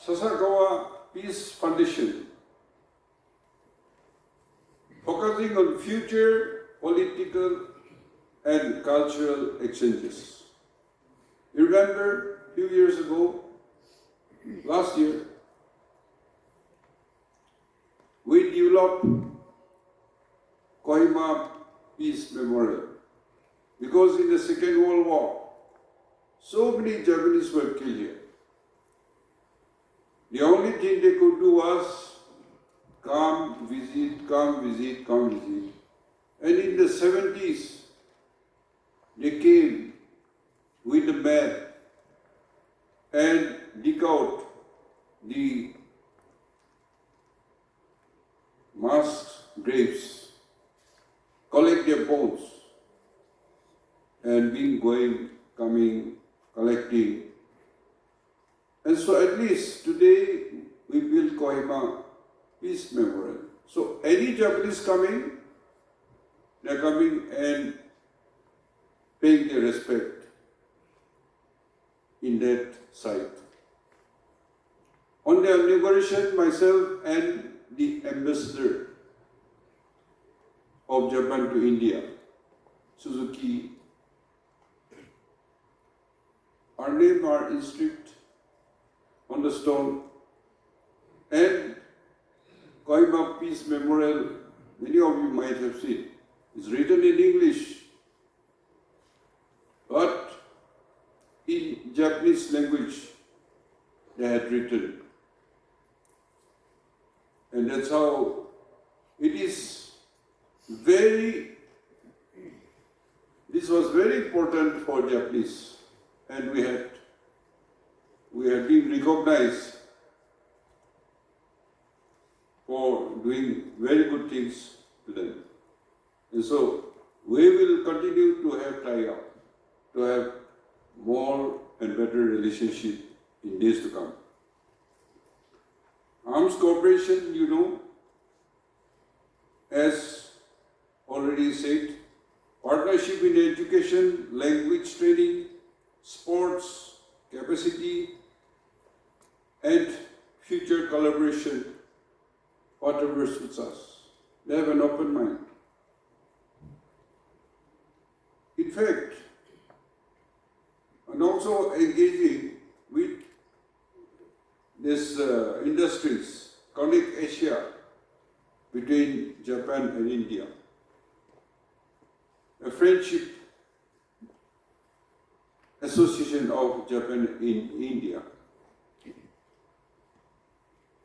Sasakawa Peace Foundation, focusing on future political and cultural exchanges. You remember a few years ago, last year, we developed Kohima Peace Memorial because in the Second World War, so many Japanese were killed here. The only thing they could do was come, visit, come, visit, come, visit. And in the 70s, they came with the map and dig out the mass graves, collect their bones, and been going, coming, collecting. And so at least today we build Kohima Peace Memorial. So any Japanese coming, they're coming and paying their respect in that site. On the inauguration, myself and the ambassador of Japan to India, Suzuki, our name are inscribed on the stone, and Kohima Peace Memorial, many of you might have seen, is written in English, but in Japanese language they had written. And that's how it is this was very important for Japanese, and we had been recognized for doing very good things to them. And so we will continue to have tie-up, to have more and better relationship in days to come. Arms cooperation, you know, as already said, partnership in education, language training, sports, capacity, and future collaboration, whatever suits us. They have an open mind. In fact, and also engaging with these industries, Connect Asia, between Japan and India. A friendship association of Japan in India.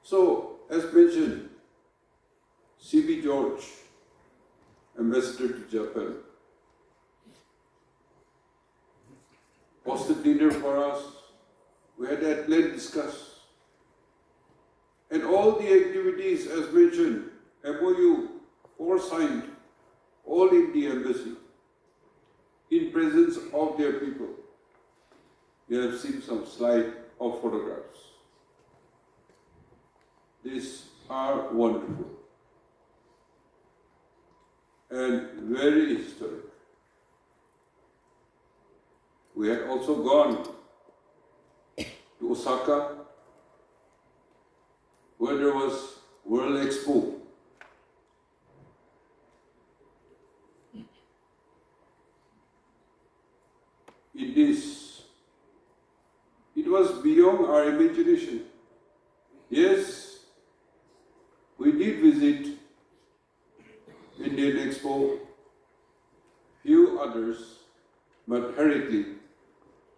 So, as mentioned, C.B. George, ambassador to Japan, hosted dinner for us. We had at length discussed. And all the activities, as mentioned, MOU, or signed, all in the embassy, in presence of their people. You have seen some slide of photographs. These are wonderful and very historic. We had also gone to Osaka, where there was World Expo. It was beyond our imagination. Yes, we did visit Indian Expo, few others, but hurriedly.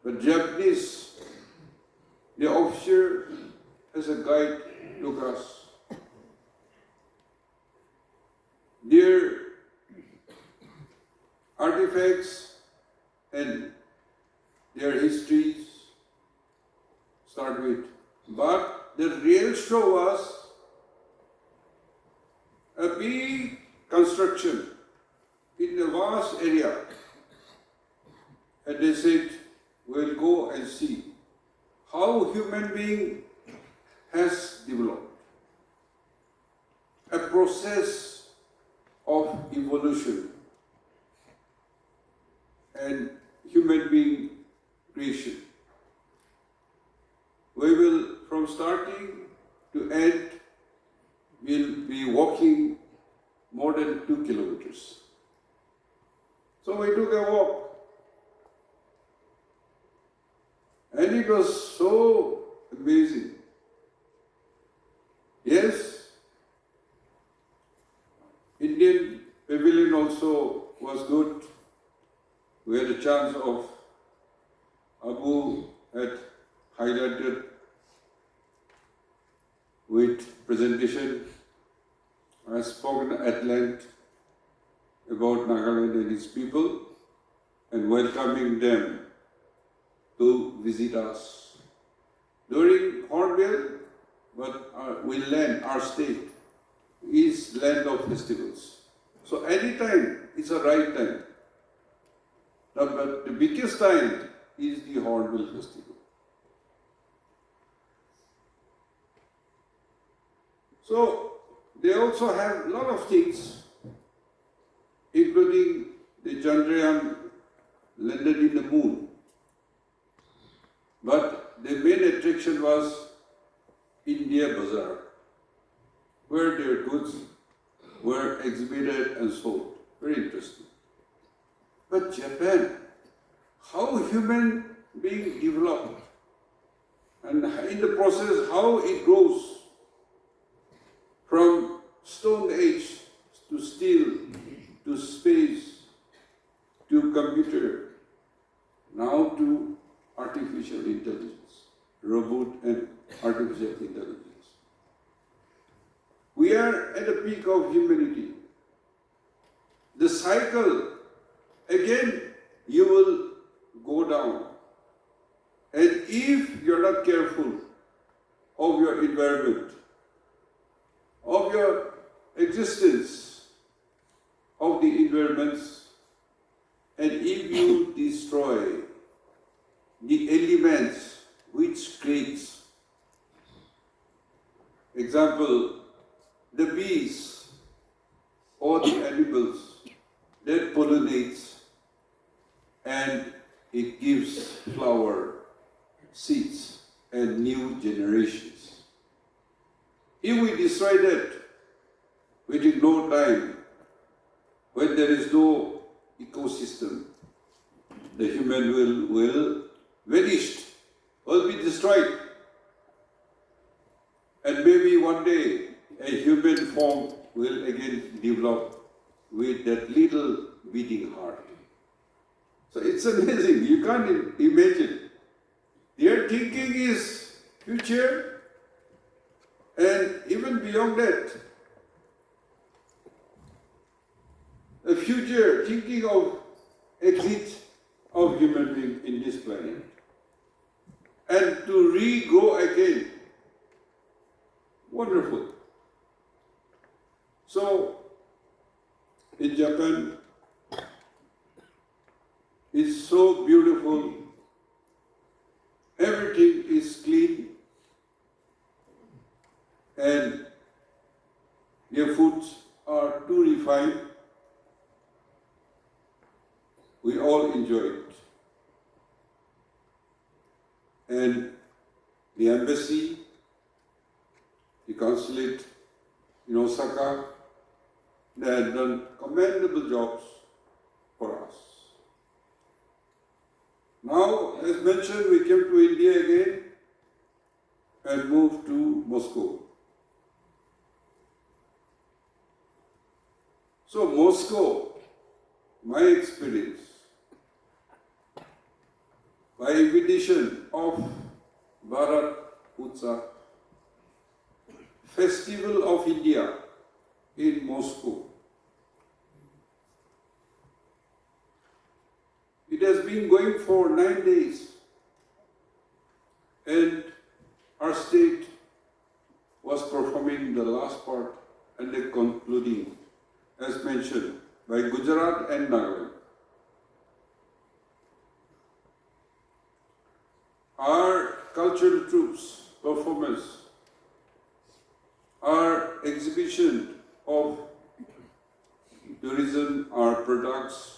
But Japanese, the officer as a guide took us. Their artifacts and their histories start with. But the real show was a big construction in a vast area and they said, we'll go and see how human being has developed. A process of evolution and human being creation. We will, from starting to end, will be walking more than 2 kilometers. So we took a walk. And it was so amazing. Yes, Indian pavilion also was good. We had a chance of Abu had highlighted with presentation. I have spoken at length about Nagaland and its people and welcoming them to visit us. During Hornbill, but our state is land of festivals. So any time is a right time. But the biggest time is the Hornbill festival. So they also have a lot of things, including the Chandrayaan landed in the moon. But the main attraction was India Bazaar, where their goods were exhibited and sold. Very interesting. But Japan, how human being developed, and in the process how it grows from Stone Age to steel, to space, to computer, now to artificial intelligence, robot and artificial intelligence. We are at the peak of humanity. The cycle, again, you will go down. And if you're not careful of your environment, of your existence, of the environments, and if you destroy the elements which creates, example, the bees or the animals that pollinates and it gives flower, seeds and new generations. If we destroy that within no time, when there is no ecosystem, the human will vanish, will be destroyed. And maybe one day a human form will again develop with that little beating heart. So it's amazing, you can't imagine. Their thinking is future and even beyond that. A future thinking of exit of human being in this planet. And to re-grow again. Wonderful. So, in Japan, it's so beautiful. Everything is clean. And their foods are too refined. We all enjoy it. And the embassy, the consulate in Osaka, they have done commendable jobs for us. Now, as mentioned, we came to India again and moved to Moscow. So Moscow, my experience, by invitation of Bharat Utsav, Festival of India in Moscow. It has been going for 9 days, and our state was performing the last part and the concluding, as mentioned, by Gujarat and Nagaland. cultural troops performance, our exhibition of tourism, our products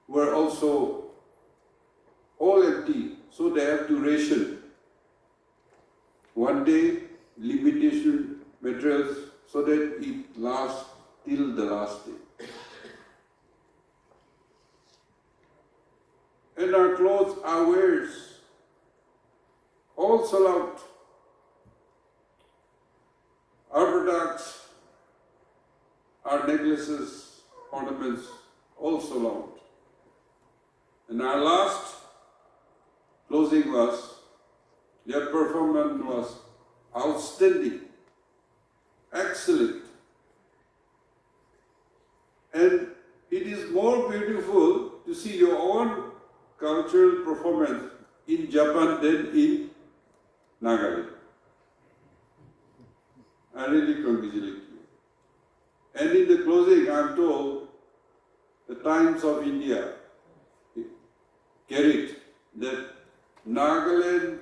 were also all empty, so they have to ration. One day, limitation materials so that it lasts till the last day. And our clothes, our wares, all sold out. Our products, our necklaces, ornaments, all sold out. And our last closing was, their performance was outstanding, excellent. And it is more beautiful to see your own cultural performance in Japan than in Nagaland. I really congratulate you. And in the closing, I am told the Times of India carried that Nagaland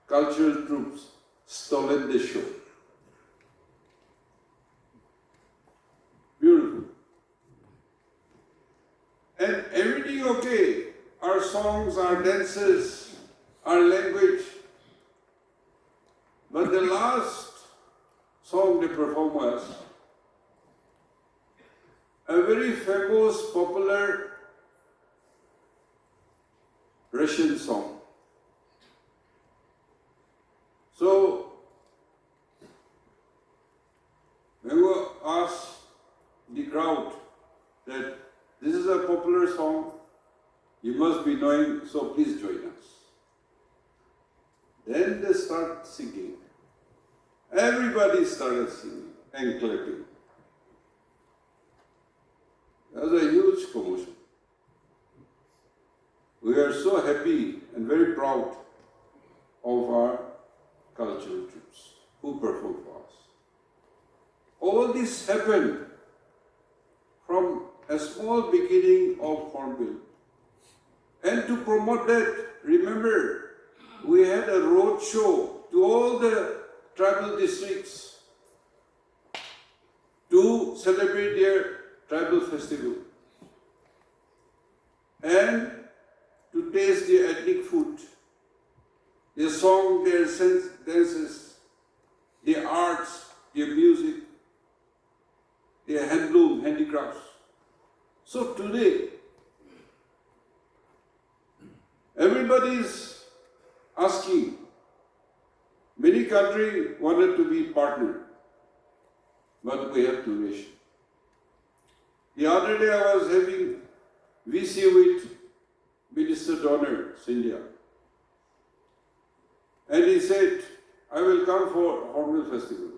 cultural troops stolen the show. Beautiful. And everything okay. Our songs, our dances, our language. But the last song they performed was a very famous, popular Russian song. So, when we asked the crowd that this is a popular song, you must be knowing, so please join us. Then they start singing. Everybody started singing and clapping. That was a huge commotion. We are so happy and very proud of our cultural troops who perform for us. All this happened from a small beginning of Hornbill. And to promote that, remember, we had a road show to all the tribal districts to celebrate their tribal festival and to taste their ethnic food, their song, their dances, their arts, their music, their handloom, handicrafts. So today, everybody is asking, many countries wanted to be partner, but we have to ration. The other day I was having VC with Minister Donor, India. And he said, I will come for Hornbill Festival.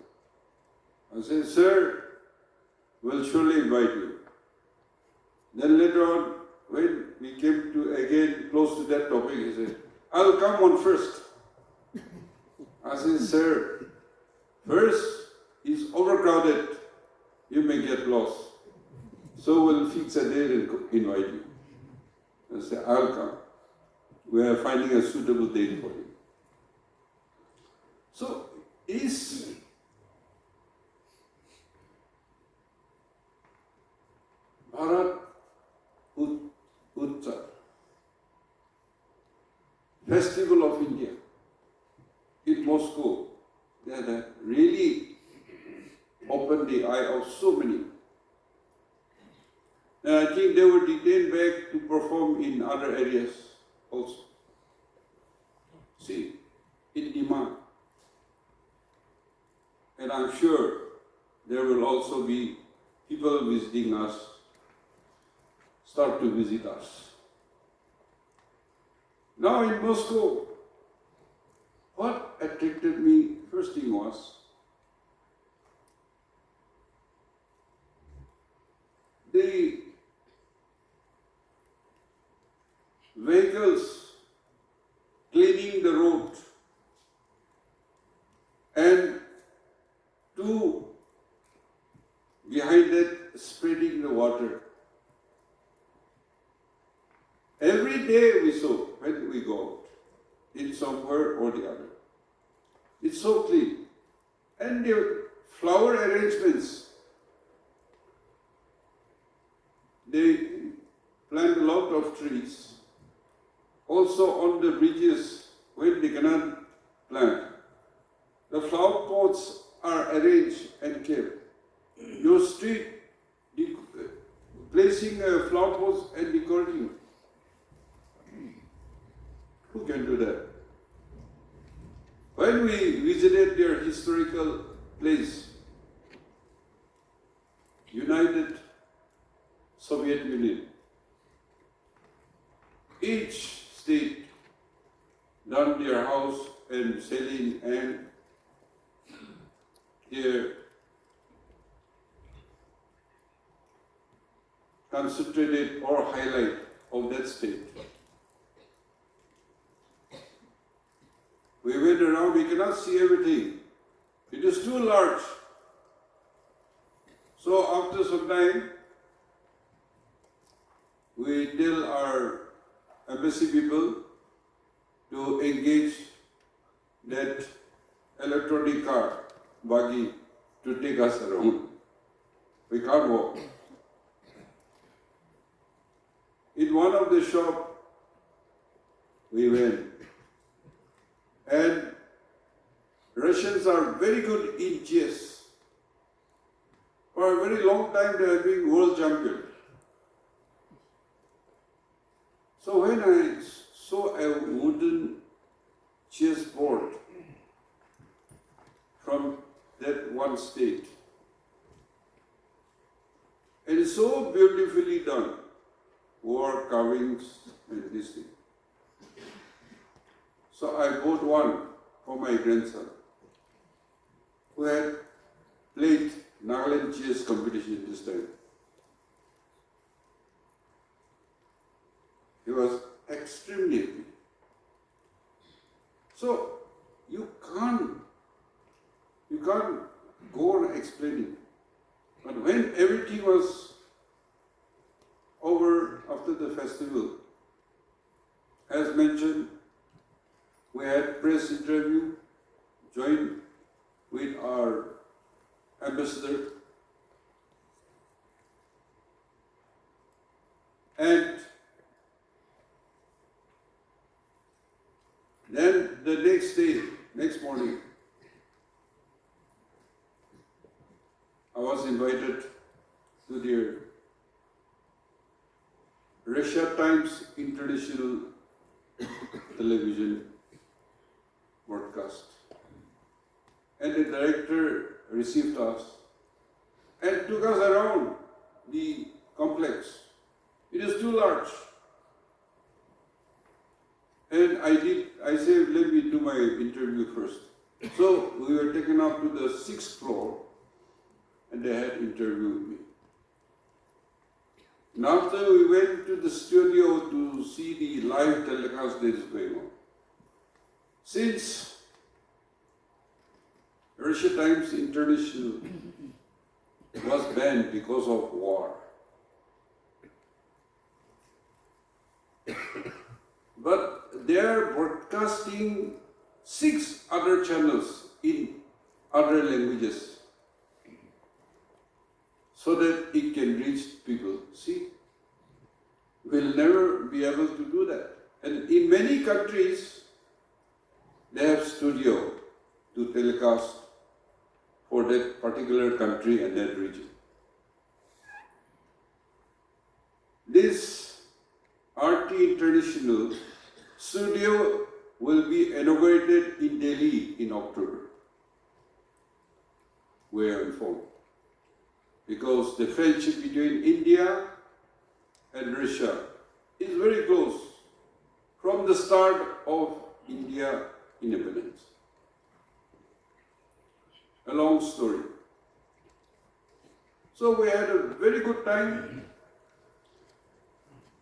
I said, sir, we'll surely invite you. Then later on, when we came to again close to that topic, he said, I'll come on first. I said, sir, first is overcrowded, you may get lost. So we'll fix a date and invite you. I said, I'll come. We are finding a suitable date for you. So, is Bharat Utsav, Festival of India, in Moscow, that really opened the eye of so many. And I think they were detained back to perform in other areas also. See, in demand. And I'm sure there will also be people visiting us, start to visit us. Now in Moscow, what attracted me, first thing was, the vehicles cleaning the road and two behind that spreading the water. Every day we saw when we go out. in somewhere or the other. It's so clean. And the flower arrangements, they plant a lot of trees. Also on the bridges where they cannot plant, the flower pots are arranged and kept. Your street, placing flower pots and decorating. Who can do that? When we visited their historical place, United Soviet Union, each state done their house and selling and their concentrated or highlight of that state. We went around, we cannot see everything. It is too large. So after some time, we tell our embassy people to engage that electronic car, buggy, to take us around. We can't walk. In one of the shop, we went. And Russians are very good in chess. For a very long time they have been world champion. So when I saw a wooden chess board from that one state, it is so beautifully done, war carvings and this thing. So I bought one for my grandson, who had played Nagaland chess competition this time. He was extremely happy. So you can't go on explaining. But when everything was over after the festival, as mentioned, we had press interview, joined with our ambassador, and then the next morning, I was invited to their Russia Times International television broadcast. And the director received us and took us around the complex. It is too large. And I said, let me do my interview first. So we were taken up to the 6th floor and they had interviewed me. And after we went to the studio to see the live telecast that is going on. Since Russia Times International was banned because of war, but they are broadcasting 6 other channels in other languages so that it can reach people. See, we'll never be able to do that. And in many countries, they have studio to telecast for that particular country and that region. This RT International studio will be inaugurated in Delhi in October. We are informed. Because the friendship between India and Russia is very close from the start of India independence. A long story. So we had a very good time.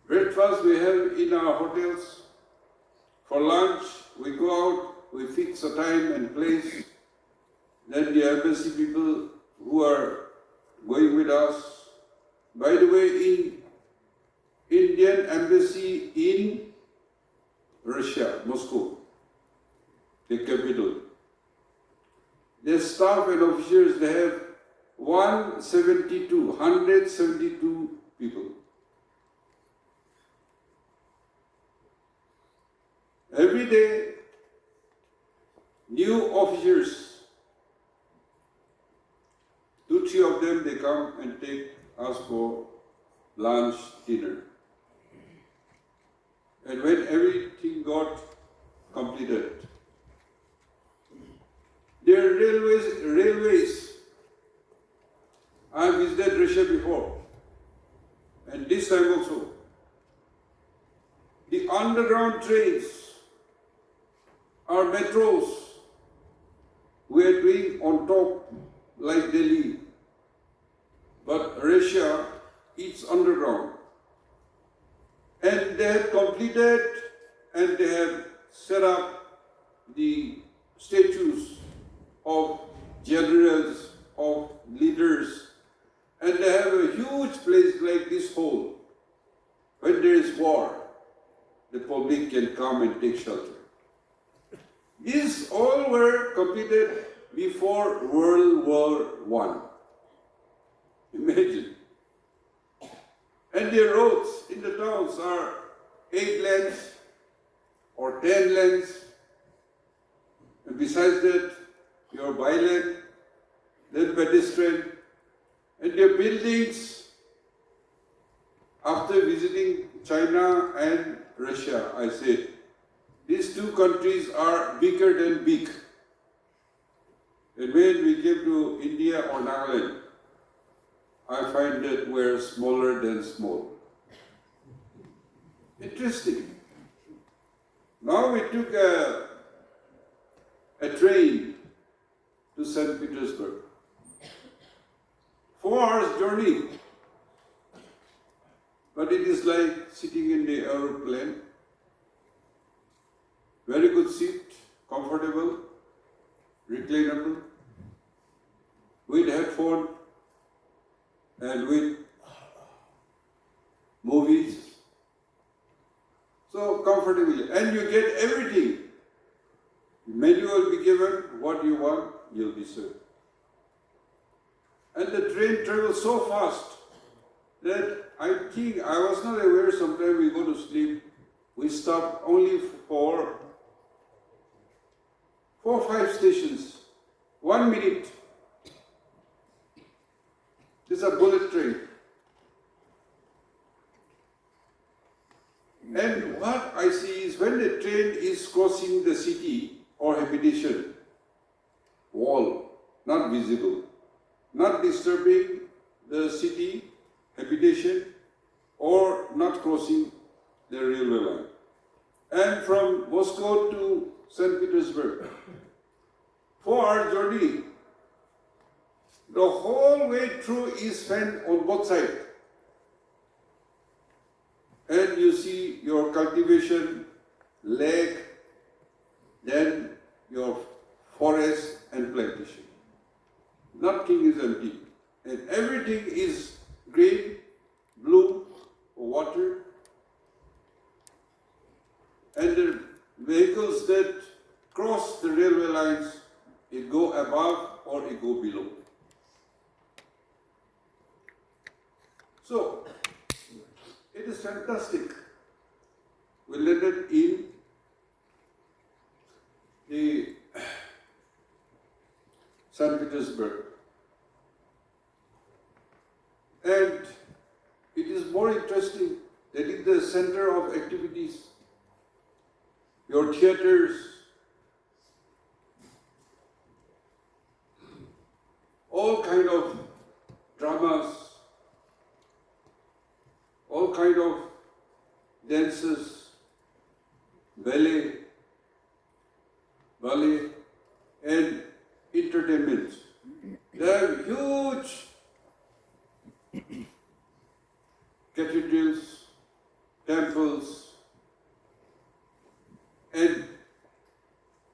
Breakfast we have in our hotels. For lunch we go out, we fix a time and place. Then the embassy people who are going with us. By the way, in Indian embassy in Russia, Moscow, the capital. Their staff and officers, they have 172 people. Every day, new officers, 2-3 of them, they come and take us for lunch, dinner. And when everything got completed, their railways, I visited Russia before, and this time also. The underground trains, our metros, we are doing on top like Delhi, but Russia, it's underground. And they have completed and they have set up the statues of generals, of leaders, and they have a huge place like this hall. When there is war, the public can come and take shelter. These all were completed before World War I. Imagine. And the roads in the towns are 8 lanes or 10 lanes. And besides that, your by-lane, then pedestrian, and your buildings. After visiting China and Russia, I said, these two countries are bigger than big. And when we came to India or Nagaland, I find that we're smaller than small. Interesting. Now we took a train to St. Petersburg. 4 hours journey. But it is like sitting in the aeroplane. Very good seat, comfortable, reclinable, with headphone and with movies. So comfortably, and you get everything. Menu will be given, what you want, you'll be served. And the train travels so fast that I think, I was not aware, sometimes we go to sleep, we stop only for 4 or 5 stations, 1 minute. This is a bullet train. And what I see is when the train is crossing the city or habitation, wall, not visible, not disturbing the city, habitation, or not crossing the railway line. And from Moscow to St. Petersburg, 4-hour journey. The whole way through is spent on both sides. And you see your cultivation, lake, then your forest and plantation. Nothing is empty. And everything is green, blue, water. And the vehicles that cross the railway lines, it go above or it go below. So, it is fantastic. We landed in the St. Petersburg. And it is more interesting that it is the center of activities. Your theaters, all kind of dramas, all kind of dances, ballet, and entertainment. There are huge cathedrals, temples, and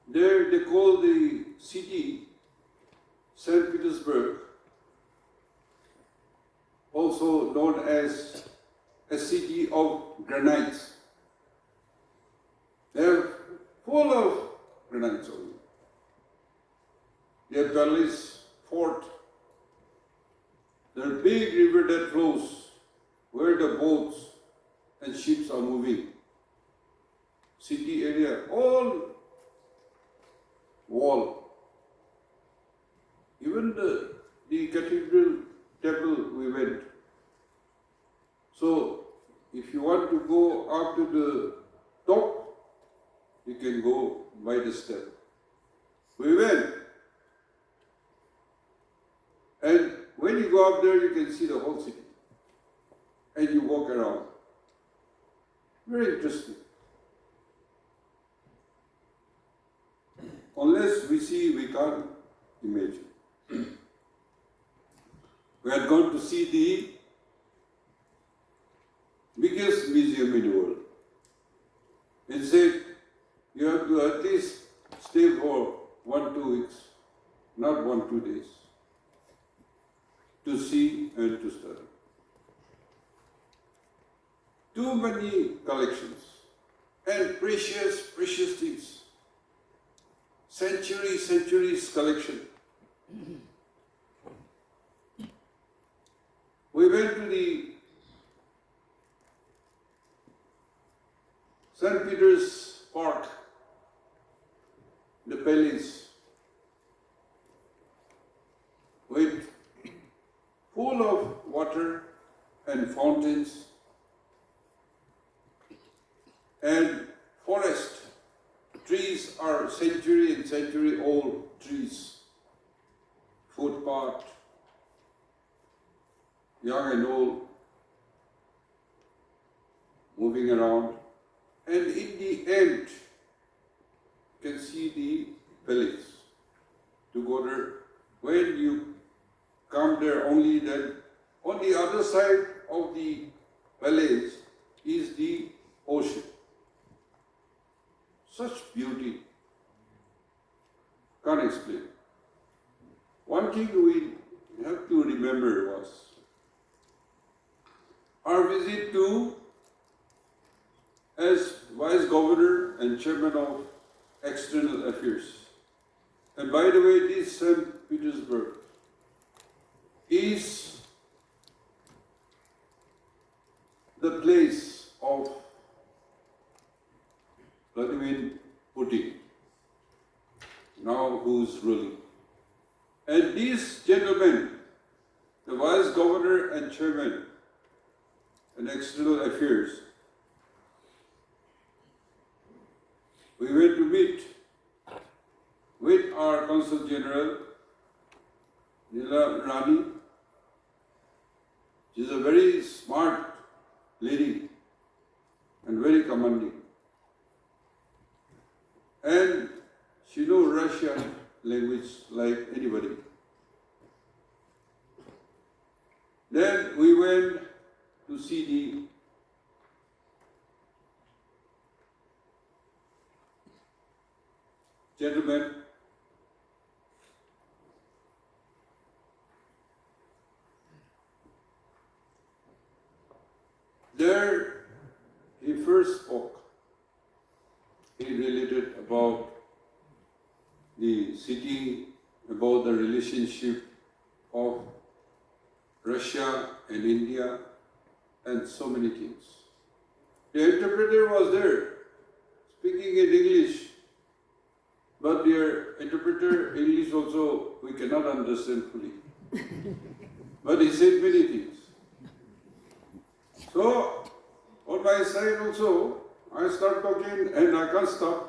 there they call the city St. Petersburg, also known as a city of granites. They are full of organized only. Their palace, fort, their big river that flows, where the boats and ships are moving, city area, all wall. Even the cathedral temple we went. So if you want to go up to the top, you can go by the step. We went. And when you go up there, you can see the whole city. And you walk around. Very interesting. Unless we see, we can't imagine. We had gone to see the biggest museum in the world. And said, you have to at least stay for 1-2 weeks, not 1-2 days, to see and to study. Too many collections and precious things. Centuries collection. We went to the St. Peter's Park, the palace, with full of water and fountains and forest. Trees are century and century old trees. Footpath, young and old, moving around. And in the end, you can see the palace. To go there, when you come there, only then, on the other side of the palace is the ocean. Such beauty, can't explain. One thing we have to remember was our visit to, as Vice Governor and Chairman of External Affairs. And by the way, this St. Petersburg is the place of Vladimir Putin, now who's ruling. And these gentlemen, the Vice Governor and Chairman and External Affairs, we went to meet with our Consul General, Nila Rani. She's a very smart lady and very commanding. And she knows Russian language like anybody. Then we went to see the gentleman there. He first spoke. He related about the city, about the relationship of Russia and India, and so many things. The interpreter was there, speaking in English, but their interpreter English also we cannot understand fully. But he said many things. So, on my side also, I start talking and I can't stop.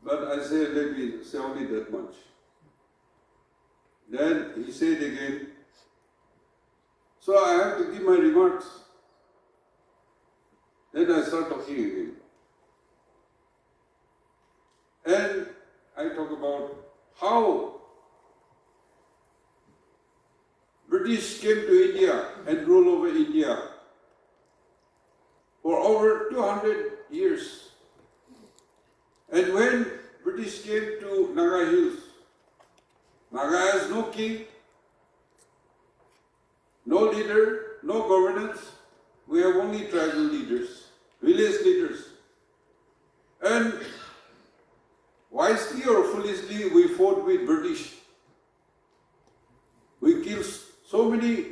But I say, let me say only that much. Then he said again, so I have to give my remarks. Then I start talking again. And I talk about how British came to India and ruled over India for over 200 years. And when British came to Naga Hills, Naga has no king, no leader, no governance. We have only tribal leaders, village leaders. And wisely or foolishly, we fought with British. We killed so many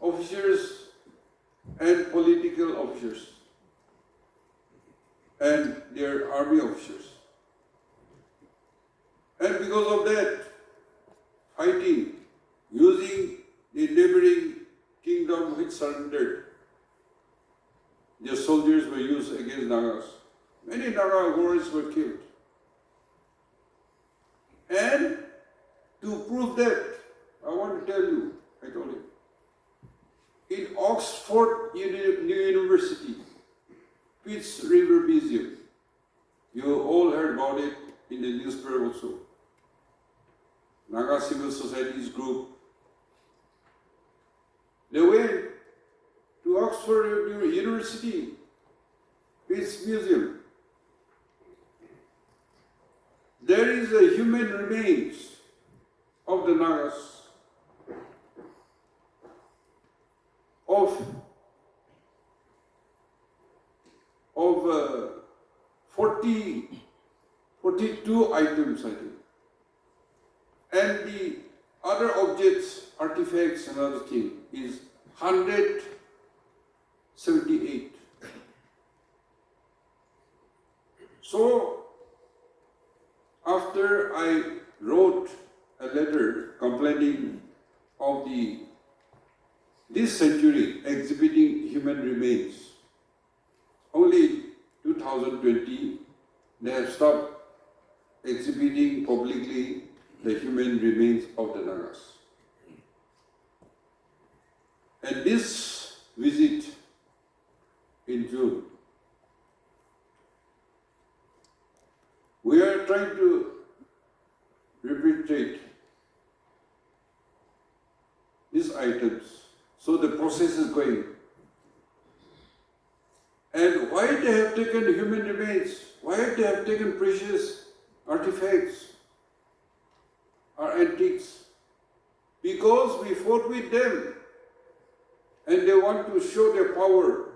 officers and political officers and their army officers. And because of that fighting, using the neighboring kingdom which surrendered, their soldiers were used against Nagas. Many Naga warriors were killed. And to prove that, I want to tell you, I told you, in Oxford New University, Pitts River Museum, you all heard about it in the newspaper also. Naga Civil Society's group, they went to Oxford University, Pitts Museum. There is a human remains of the Nagas of 42 items, I think. And the other objects, artifacts and other thing is 178. So, after I wrote a letter complaining of this century exhibiting human remains, only 2020 they have stopped exhibiting publicly the human remains of the Nagas. And this visit in June, we are trying to repatriate these items. So the process is going. And why they have taken human remains? Why they have taken precious artifacts or antiques? Because we fought with them and they want to show their power.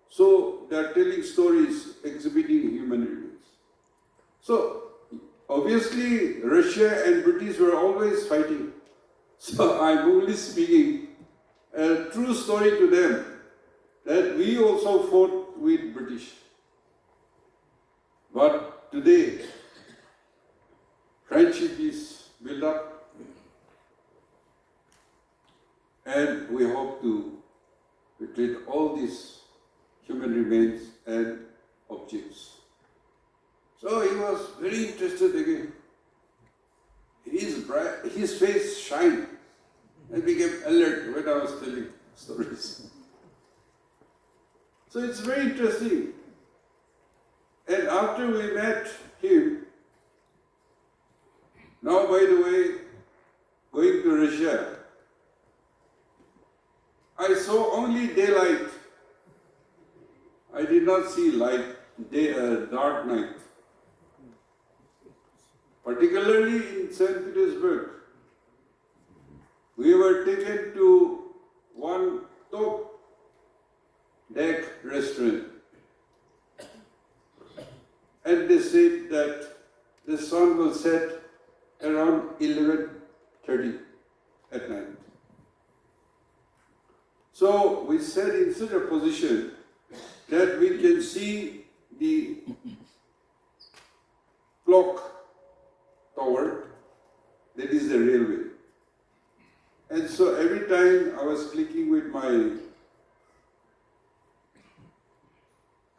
So they are telling stories exhibiting human remains. So obviously Russia and British were always fighting. So I'm only speaking a true story to them that we also fought with British. But today, friendship is built up and we hope to retrieve all these human remains and objects. So he was very interested again. His face shined and became alert when I was telling stories. So it's very interesting. And after we met him, now by the way, going to Russia, I saw only daylight. I did not see light, dark night. Particularly in St. Petersburg, we were taken to one top deck restaurant and they said that the sun will set around 11:30 at night. So we sat in such a position that we can see the clock tower, that is the railway. And so every time I was clicking with my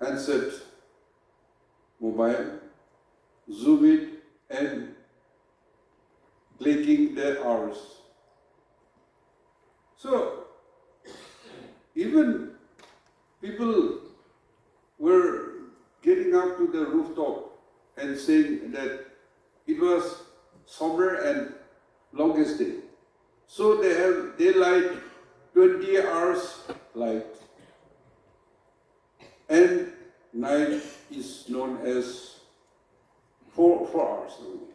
handset, mobile, zoom it and clicking the hours. So even people were getting up to the rooftop and saying that it was summer and longest day. So they have daylight, 20 hours light. And night is known as 4 hours only.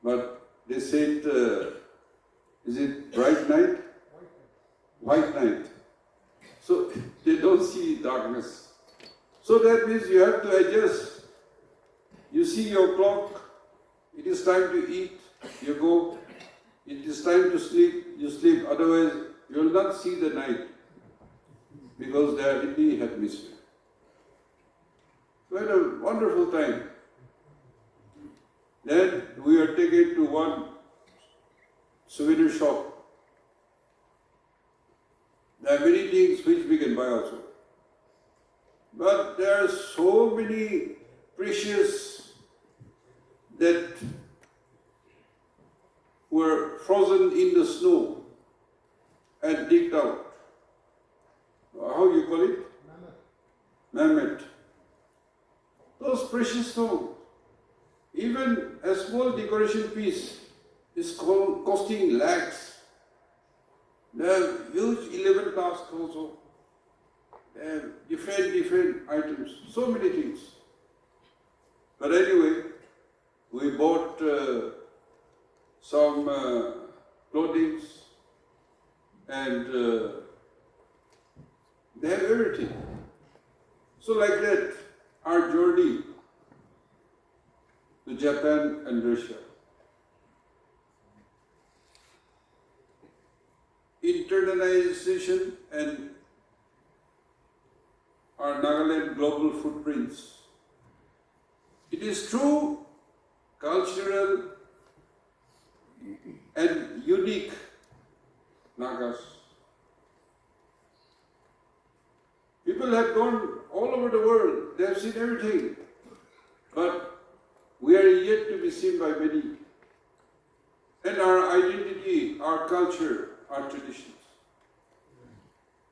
But they said, is it bright night? White night. So they don't see darkness. So that means you have to adjust You see your clock, it is time to eat, you go. It is time to sleep, you sleep. Otherwise, you will not see the night because they are in the atmosphere. We had a wonderful time. Then we are taken to one souvenir shop. There are many things which we can buy also. But there are so many precious that were frozen in the snow and digged out. How you call it? Mammoth. Those precious stones. Even a small decoration piece is costing lakhs. There are huge 11 tasks also. There are different items, so many things. But anyway, we bought some clothing and they have everything. So like that, our journey to Japan and Russia. Internalization and our Nagaland global footprints. It is true, cultural and unique Nagas. People have gone all over the world, they have seen everything, but we are yet to be seen by many. And our identity, our culture, our traditions.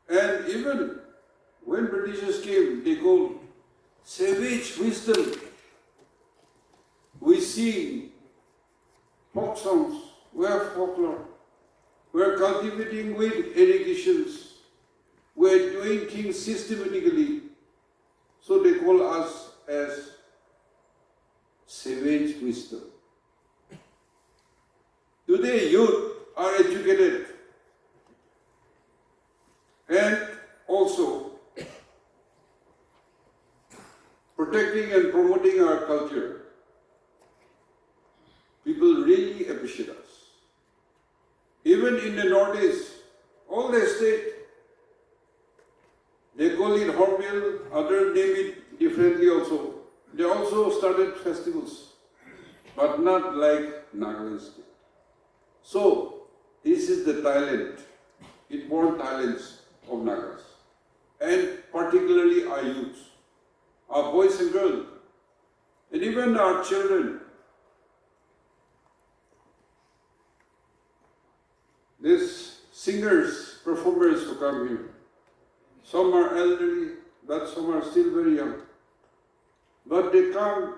And even when Britishers came, they called savage wisdom. We sing folk songs, we have folklore, we are cultivating with irrigations, we are doing things systematically. So they call us as savage wisdom. Today youth are educated and also protecting and promoting our culture. People really appreciate us. Even in the Northeast, all the state, they call it Hornbill, others name it differently also. They also started festivals, but not like Nagaland state. So, this is the talent, inborn talents of Nagas, and particularly our youth, our boys and girls, and even our children. These singers, performers who come here, some are elderly, but some are still very young. But they come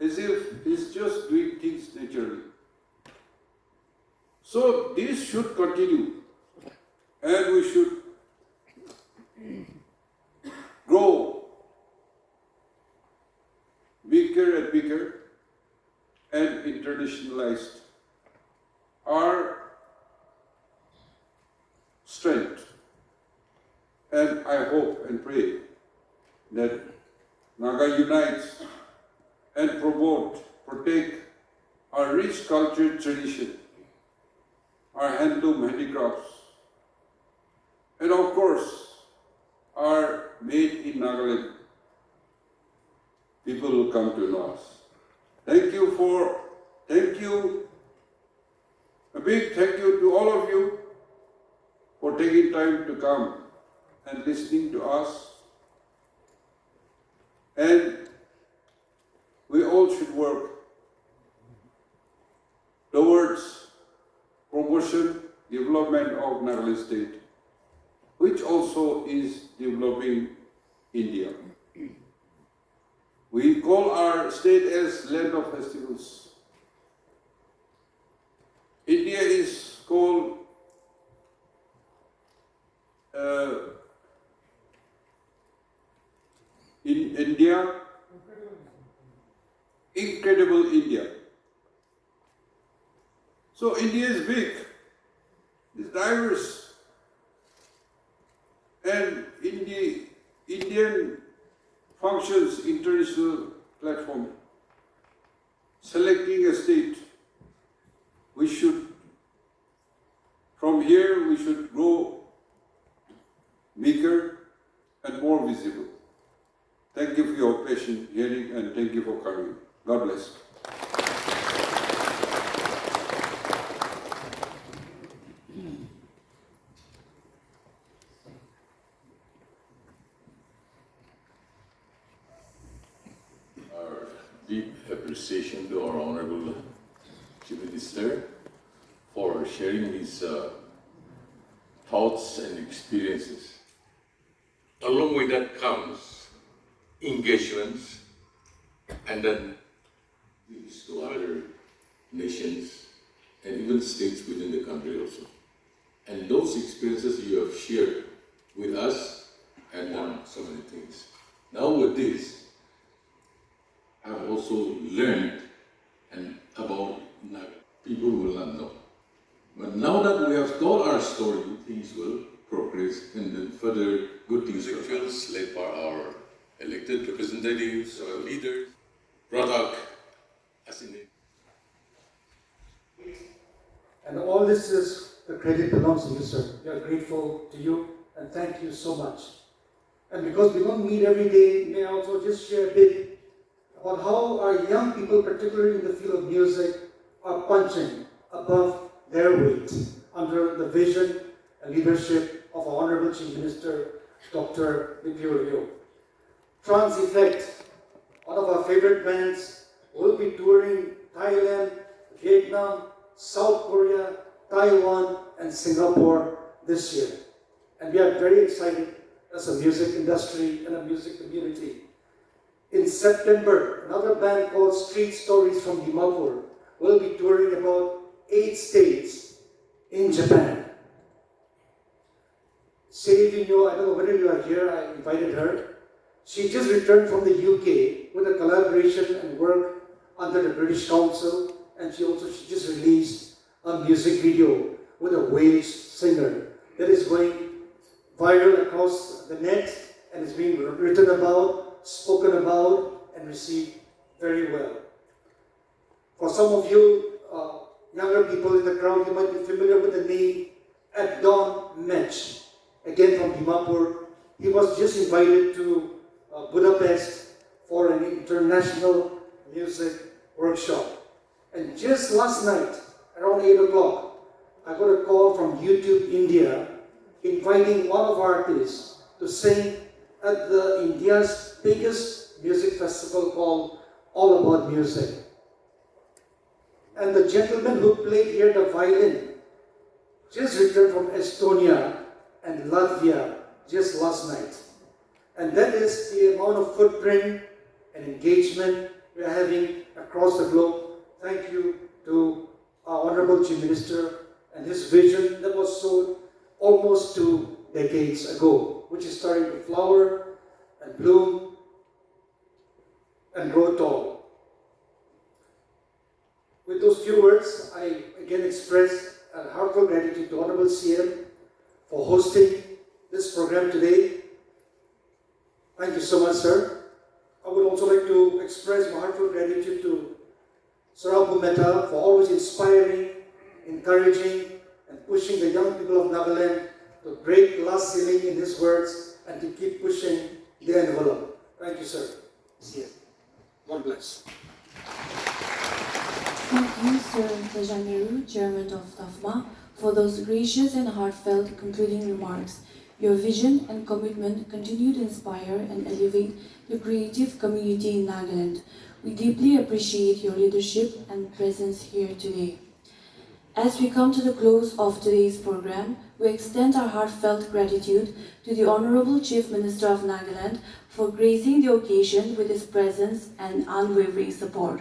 as if he's just doing things naturally. So this should continue, and we should grow bigger and bigger and internationalized our strength. And I hope and pray that Naga unites and protect our rich cultural tradition, our handloom handicrafts, and of course, our made in Nagaland. People will come to know us. Thank you, a big thank you to all of you for taking time to come and listening to us. And we all should work towards promotion, development of Nagaland state, which also is developing India. We call our state as land of festivals. India is called in India, incredible India. So India is big, it's diverse, and in the Indian functions international platform. selecting a state, we should, from here, we should grow bigger and more visible. Thank you for your patient hearing and thank you for coming. God bless. Our deep appreciation to our Honorable Chief Minister for sharing his thoughts and experiences. Along with that comes engagements and then links to other nations and even states within the country also. And those experiences you have shared with us and done so many things. Now with this, I've also learned and about Naga. People will not know. But now that we have told our story, things will progress and then further good things will come. Led by our elected representatives, our leaders, brought up as in And all this is, the credit belongs to you, sir. We are grateful to you and thank you so much. And because we don't meet every day, may I also just share a bit about how our young people, particularly in the field of music, are punching above their weight under the vision and leadership of our Honorable Chief Minister, Dr. Neiphiu Rio. Trans Effect, one of our favorite bands, will be touring Thailand, Vietnam, South Korea, Taiwan, and Singapore this year. And we are very excited as a music industry and a music community. In September, another band called Street Stories from Dimapur will be touring about 8 states in Japan. Seivino, I don't know whether you are here, I invited her. She just returned from the UK with a collaboration and work under the British Council, and she just released a music video with a Welsh singer that is going viral across the net and is being written about, spoken about, and received very well. For some of you younger people in the crowd, you might be familiar with the name Adon Mech, again from Dimapur. He was just invited to Budapest for an international music workshop. And just last night, around 8 o'clock, I got a call from YouTube India inviting one of our artists to sing at the India's biggest music festival called All About Music. And the gentleman who played here the violin just returned from Estonia and Latvia just last night. And that is the amount of footprint and engagement we are having across the globe. Thank you to our Honorable Chief Minister and his vision that was sown almost 2 decades ago, which is starting to flower and bloom and grow tall. With those few words, I again express a heartfelt gratitude to Honorable CM for hosting this program today. Thank you so much, sir. I would also like to express my heartfelt gratitude to Sir Abu Mehta for always inspiring, encouraging, and pushing the young people of Nagaland to break glass ceiling in his words and to keep pushing the envelope. Thank you, sir. God bless. Thank you, Sir Tejaneru, Chairman of TAFMA, for those gracious and heartfelt concluding remarks. Your vision and commitment continue to inspire and elevate the creative community in Nagaland. We deeply appreciate your leadership and presence here today. As we come to the close of today's program, we extend our heartfelt gratitude to the Honorable Chief Minister of Nagaland for gracing the occasion with his presence and unwavering support.